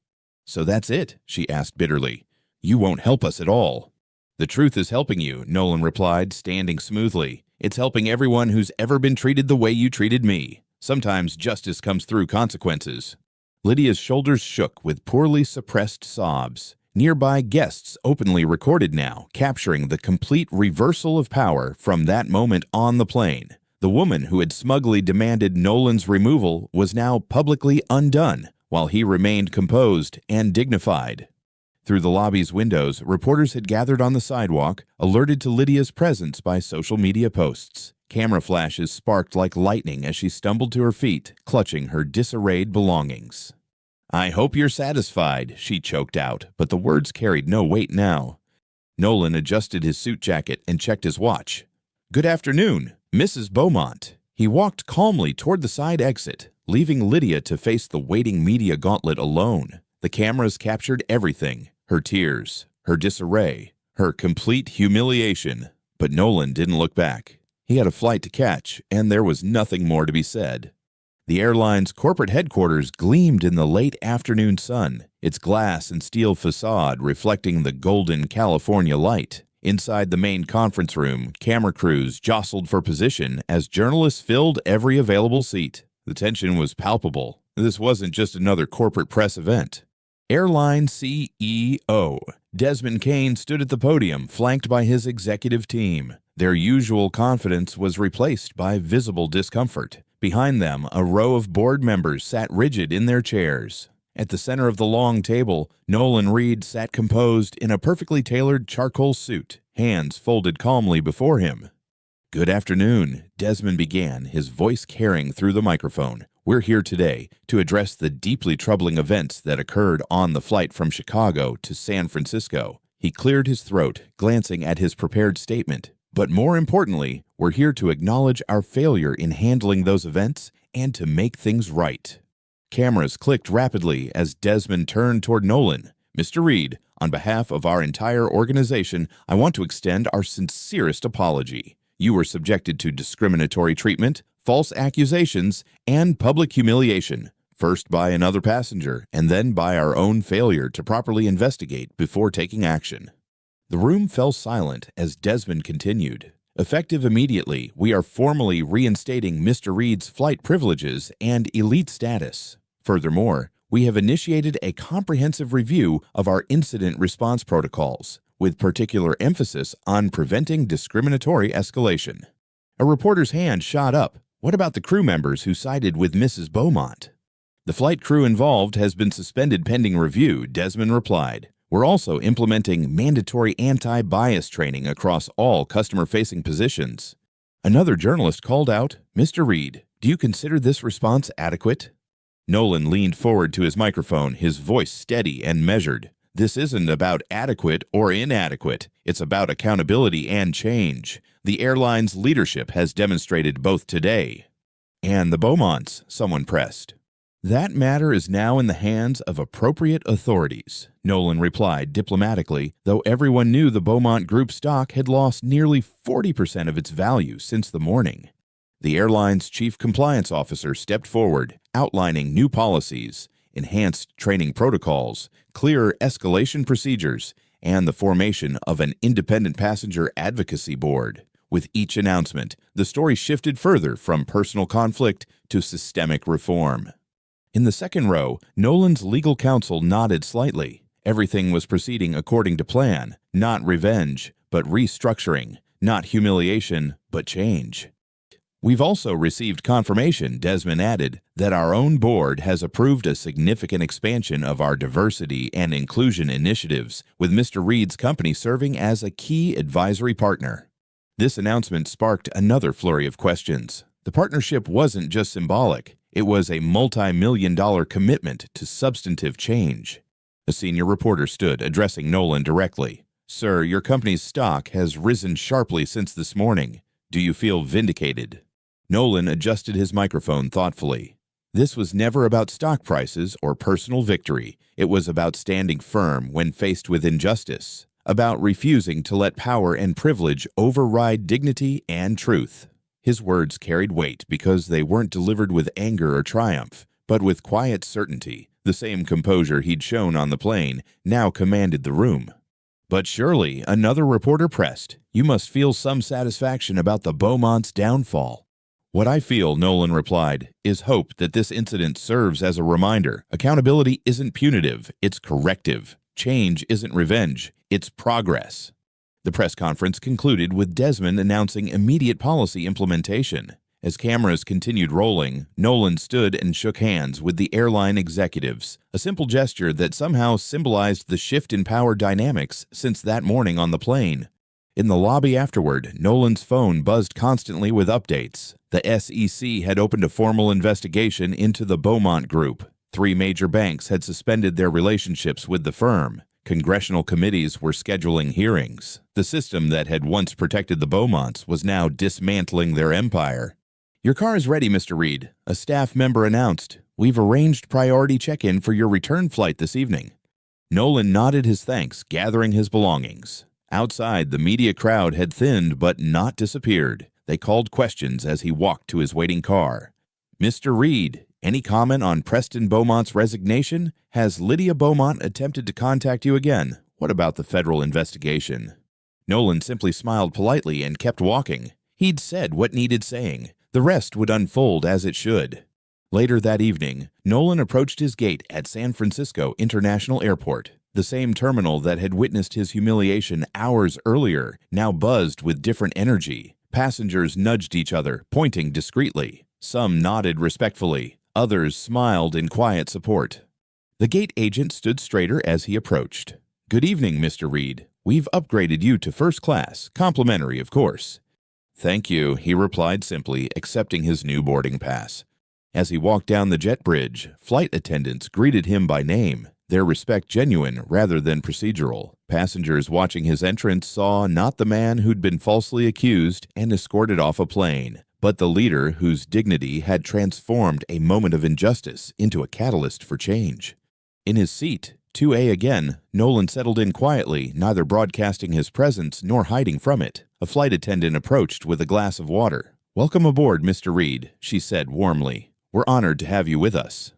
"So that's it?" she asked bitterly. "You won't help us at all." "The truth is helping you," Nolan replied, standing smoothly. "It's helping everyone who's ever been treated the way you treated me. Sometimes justice comes through consequences." Lydia's shoulders shook with poorly suppressed sobs. Nearby guests openly recorded now, capturing the complete reversal of power from that moment on the plane. The woman who had smugly demanded Nolan's removal was now publicly undone, while he remained composed and dignified. Through the lobby's windows, reporters had gathered on the sidewalk, alerted to Lydia's presence by social media posts. Camera flashes sparked like lightning as she stumbled to her feet, clutching her disarrayed belongings. "I hope you're satisfied," she choked out, but the words carried no weight now. Nolan adjusted his suit jacket and checked his watch. "Good afternoon, Mrs. Beaumont." He walked calmly toward the side exit, leaving Lydia to face the waiting media gauntlet alone. The cameras captured everything: her tears, her disarray, her complete humiliation. But Nolan didn't look back. He had a flight to catch, and there was nothing more to be said. The airline's corporate headquarters gleamed in the late afternoon sun, its glass and steel facade reflecting the golden California light. Inside the main conference room, camera crews jostled for position as journalists filled every available seat. The tension was palpable. This wasn't just another corporate press event. Airline CEO Desmond Kane stood at the podium, flanked by his executive team. Their usual confidence was replaced by visible discomfort. Behind them, a row of board members sat rigid in their chairs. At the center of the long table, Nolan Reed sat composed in a perfectly tailored charcoal suit, hands folded calmly before him. "Good afternoon," Desmond began, his voice carrying through the microphone. "We're here today to address the deeply troubling events that occurred on the flight from Chicago to San Francisco." He cleared his throat, glancing at his prepared statement. "But more importantly, we're here to acknowledge our failure in handling those events and to make things right." Cameras clicked rapidly as Desmond turned toward Nolan. "Mr. Reed, on behalf of our entire organization, I want to extend our sincerest apology. You were subjected to discriminatory treatment, false accusations, and public humiliation, first by another passenger and then by our own failure to properly investigate before taking action." The room fell silent as Desmond continued. "Effective immediately, we are formally reinstating Mr. Reed's flight privileges and elite status. Furthermore, we have initiated a comprehensive review of our incident response protocols, with particular emphasis on preventing discriminatory escalation." A reporter's hand shot up. "What about the crew members who sided with Mrs. Beaumont?" "The flight crew involved has been suspended pending review," Desmond replied. "We're also implementing mandatory anti-bias training across all customer-facing positions." Another journalist called out, "Mr. Reed, do you consider this response adequate?" Nolan leaned forward to his microphone, his voice steady and measured. "This isn't about adequate or inadequate. It's about accountability and change. The airline's leadership has demonstrated both today." "And the Beaumonts," someone pressed. "That matter is now in the hands of appropriate authorities," Nolan replied diplomatically, though everyone knew the Beaumont Group stock had lost nearly 40% of its value since the morning. The airline's chief compliance officer stepped forward, outlining new policies, enhanced training protocols, clearer escalation procedures, and the formation of an independent passenger advocacy board. With each announcement, the story shifted further from personal conflict to systemic reform. In the second row, Nolan's legal counsel nodded slightly. Everything was proceeding according to plan, not revenge, but restructuring, not humiliation, but change. We've also received confirmation, Desmond added, that our own board has approved a significant expansion of our diversity and inclusion initiatives, with Mr. Reed's company serving as a key advisory partner. This announcement sparked another flurry of questions. The partnership wasn't just symbolic, it was a multi-million-dollar commitment to substantive change. A senior reporter stood, addressing Nolan directly. "Sir, your company's stock has risen sharply since this morning. Do you feel vindicated?" Nolan adjusted his microphone thoughtfully. This was never about stock prices or personal victory. It was about standing firm when faced with injustice, about refusing to let power and privilege override dignity and truth. His words carried weight because they weren't delivered with anger or triumph, but with quiet certainty. The same composure he'd shown on the plane now commanded the room. "But surely," another reporter pressed, "you must feel some satisfaction about the Beaumont's downfall." "What I feel," Nolan replied, "is hope that this incident serves as a reminder. Accountability isn't punitive, it's corrective. Change isn't revenge, it's progress." The press conference concluded with Desmond announcing immediate policy implementation. As cameras continued rolling, Nolan stood and shook hands with the airline executives, a simple gesture that somehow symbolized the shift in power dynamics since that morning on the plane. In the lobby afterward, Nolan's phone buzzed constantly with updates. The SEC had opened a formal investigation into the Beaumont Group. 3 major banks had suspended their relationships with the firm. Congressional committees were scheduling hearings. The system that had once protected the Beaumonts was now dismantling their empire. "Your car is ready, Mr. Reed," a staff member announced. "We've arranged priority check-in for your return flight this evening." Nolan nodded his thanks, gathering his belongings. Outside, the media crowd had thinned but not disappeared. They called questions as he walked to his waiting car. "Mr. Reed, any comment on Preston Beaumont's resignation? Has Lydia Beaumont attempted to contact you again? What about the federal investigation?" Nolan simply smiled politely and kept walking. He'd said what needed saying. The rest would unfold as it should. Later that evening, Nolan approached his gate at San Francisco International Airport. The same terminal that had witnessed his humiliation hours earlier now buzzed with different energy. Passengers nudged each other, pointing discreetly. Some nodded respectfully. Others smiled in quiet support. The gate agent stood straighter as he approached. "Good evening, Mr. Reed. We've upgraded you to first class, complimentary, of course." "Thank you," he replied simply, accepting his new boarding pass. As he walked down the jet bridge, flight attendants greeted him by name, their respect genuine rather than procedural. Passengers watching his entrance saw not the man who'd been falsely accused and escorted off a plane, but the leader whose dignity had transformed a moment of injustice into a catalyst for change. In his seat, 2A again, Nolan settled in quietly, neither broadcasting his presence nor hiding from it. A flight attendant approached with a glass of water. "Welcome aboard, Mr. Reed," she said warmly. "We're honored to have you with us."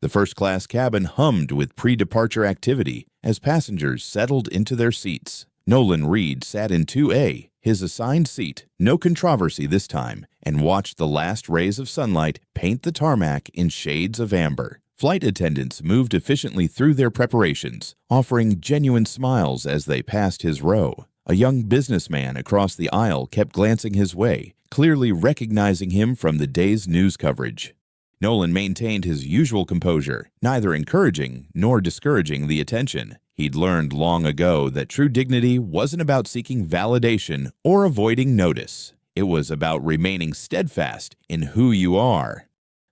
The first-class cabin hummed with pre-departure activity as passengers settled into their seats. Nolan Reed sat in 2A, his assigned seat, no controversy this time, and watched the last rays of sunlight paint the tarmac in shades of amber. Flight attendants moved efficiently through their preparations, offering genuine smiles as they passed his row. A young businessman across the aisle kept glancing his way, clearly recognizing him from the day's news coverage. Nolan maintained his usual composure, neither encouraging nor discouraging the attention. He'd learned long ago that true dignity wasn't about seeking validation or avoiding notice. It was about remaining steadfast in who you are.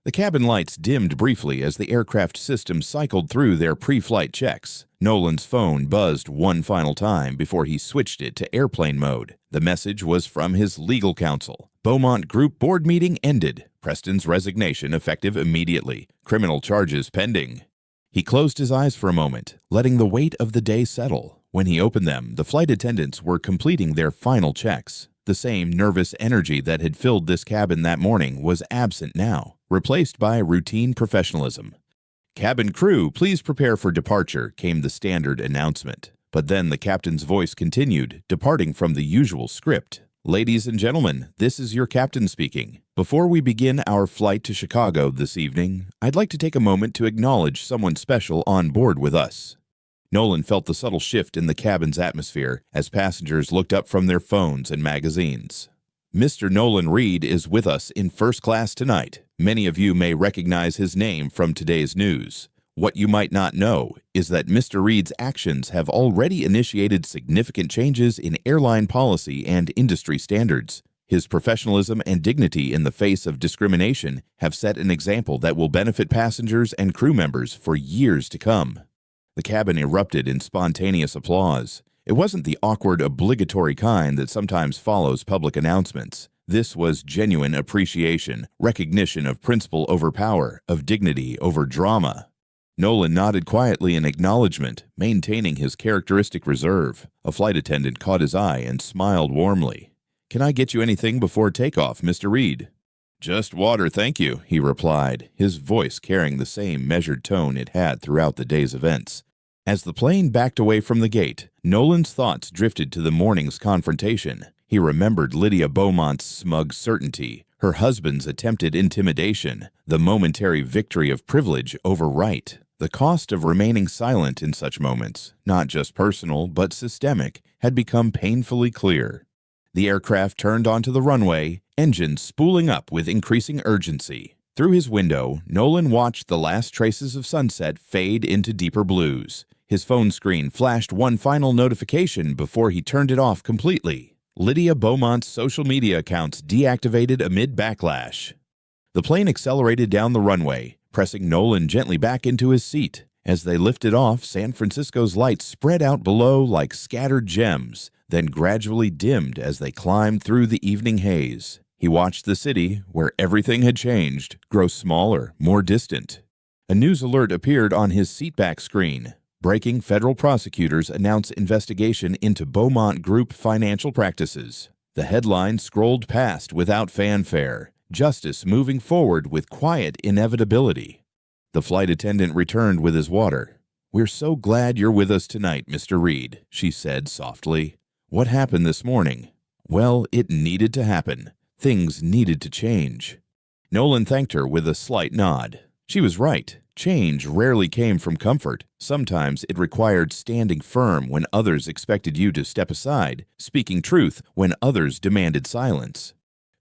The cabin lights dimmed briefly as the aircraft system cycled through their pre-flight checks. Nolan's phone buzzed one final time before he switched it to airplane mode. The message was from his legal counsel. Beaumont Group board meeting ended. Preston's resignation effective immediately. Criminal charges pending. He closed his eyes for a moment, letting the weight of the day settle. When he opened them, the flight attendants were completing their final checks. The same nervous energy that had filled this cabin that morning was absent now, replaced by routine professionalism. "Cabin crew, please prepare for departure," came the standard announcement. But then the captain's voice continued, departing from the usual script. "Ladies and gentlemen, this is your captain speaking. Before we begin our flight to Chicago this evening, I'd like to take a moment to acknowledge someone special on board with us." Nolan felt the subtle shift in the cabin's atmosphere as passengers looked up from their phones and magazines. Mr. Nolan Reed is with us in first class tonight. Many of you may recognize his name from today's news. What you might not know is that Mr. Reed's actions have already initiated significant changes in airline policy and industry standards. His professionalism and dignity in the face of discrimination have set an example that will benefit passengers and crew members for years to come. The cabin erupted in spontaneous applause. It wasn't the awkward, obligatory kind that sometimes follows public announcements. This was genuine appreciation, recognition of principle over power, of dignity over drama. Nolan nodded quietly in acknowledgement, maintaining his characteristic reserve. A flight attendant caught his eye and smiled warmly. "Can I get you anything before takeoff, Mr. Reed?" "Just water, thank you," he replied, his voice carrying the same measured tone it had throughout the day's events. As the plane backed away from the gate, Nolan's thoughts drifted to the morning's confrontation. He remembered Lydia Beaumont's smug certainty, her husband's attempted intimidation, the momentary victory of privilege over right. The cost of remaining silent in such moments, not just personal but systemic, had become painfully clear. The aircraft turned onto the runway, engines spooling up with increasing urgency. Through his window, Nolan watched the last traces of sunset fade into deeper blues. His phone screen flashed one final notification before he turned it off completely. Lydia Beaumont's social media accounts deactivated amid backlash. The plane accelerated down the runway, pressing Nolan gently back into his seat. As they lifted off, San Francisco's lights spread out below like scattered gems, then gradually dimmed as they climbed through the evening haze. He watched the city, where everything had changed, grow smaller, more distant. A news alert appeared on his seatback screen. Breaking federal prosecutors announce investigation into Beaumont Group financial practices. The headline scrolled past without fanfare. Justice moving forward with quiet inevitability. The flight attendant returned with his water. "We're so glad you're with us tonight, Mr. Reed," she said softly. "What happened this morning?" "Well, it needed to happen. Things needed to change." Nolan thanked her with a slight nod. She was right. Change rarely came from comfort. Sometimes it required standing firm when others expected you to step aside, speaking truth when others demanded silence.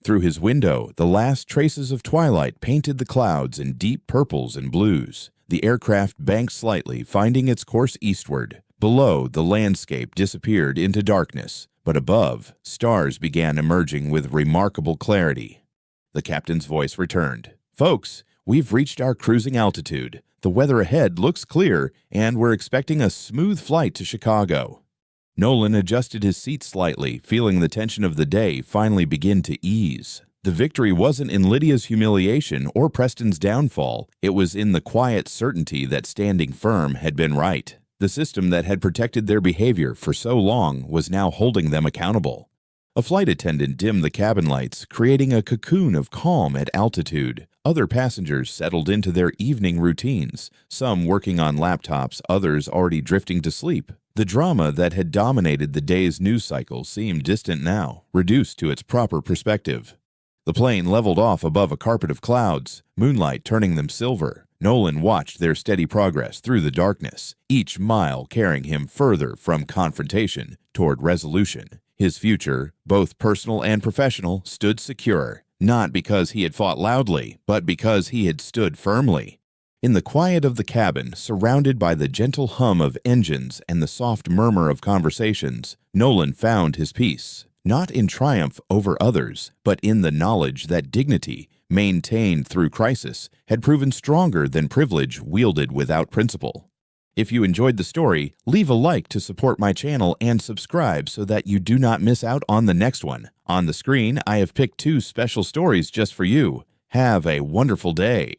Through his window, the last traces of twilight painted the clouds in deep purples and blues. The aircraft banked slightly, finding its course eastward. Below, the landscape disappeared into darkness, but above, stars began emerging with remarkable clarity. The captain's voice returned. "Folks, we've reached our cruising altitude. The weather ahead looks clear, and we're expecting a smooth flight to Chicago." Nolan adjusted his seat slightly, feeling the tension of the day finally begin to ease. The victory wasn't in Lydia's humiliation or Preston's downfall. It was in the quiet certainty that standing firm had been right. The system that had protected their behavior for so long was now holding them accountable. A flight attendant dimmed the cabin lights, creating a cocoon of calm at altitude. Other passengers settled into their evening routines, some working on laptops, others already drifting to sleep. The drama that had dominated the day's news cycle seemed distant now, reduced to its proper perspective. The plane leveled off above a carpet of clouds, moonlight turning them silver. Nolan watched their steady progress through the darkness, each mile carrying him further from confrontation toward resolution. His future, both personal and professional, stood secure, not because he had fought loudly, but because he had stood firmly. In the quiet of the cabin, surrounded by the gentle hum of engines and the soft murmur of conversations, Nolan found his peace, not in triumph over others, but in the knowledge that dignity, maintained through crisis, had proven stronger than privilege wielded without principle. If you enjoyed the story, leave a like to support my channel and subscribe so that you do not miss out on the next one. On the screen, I have picked 2 special stories just for you. Have a wonderful day.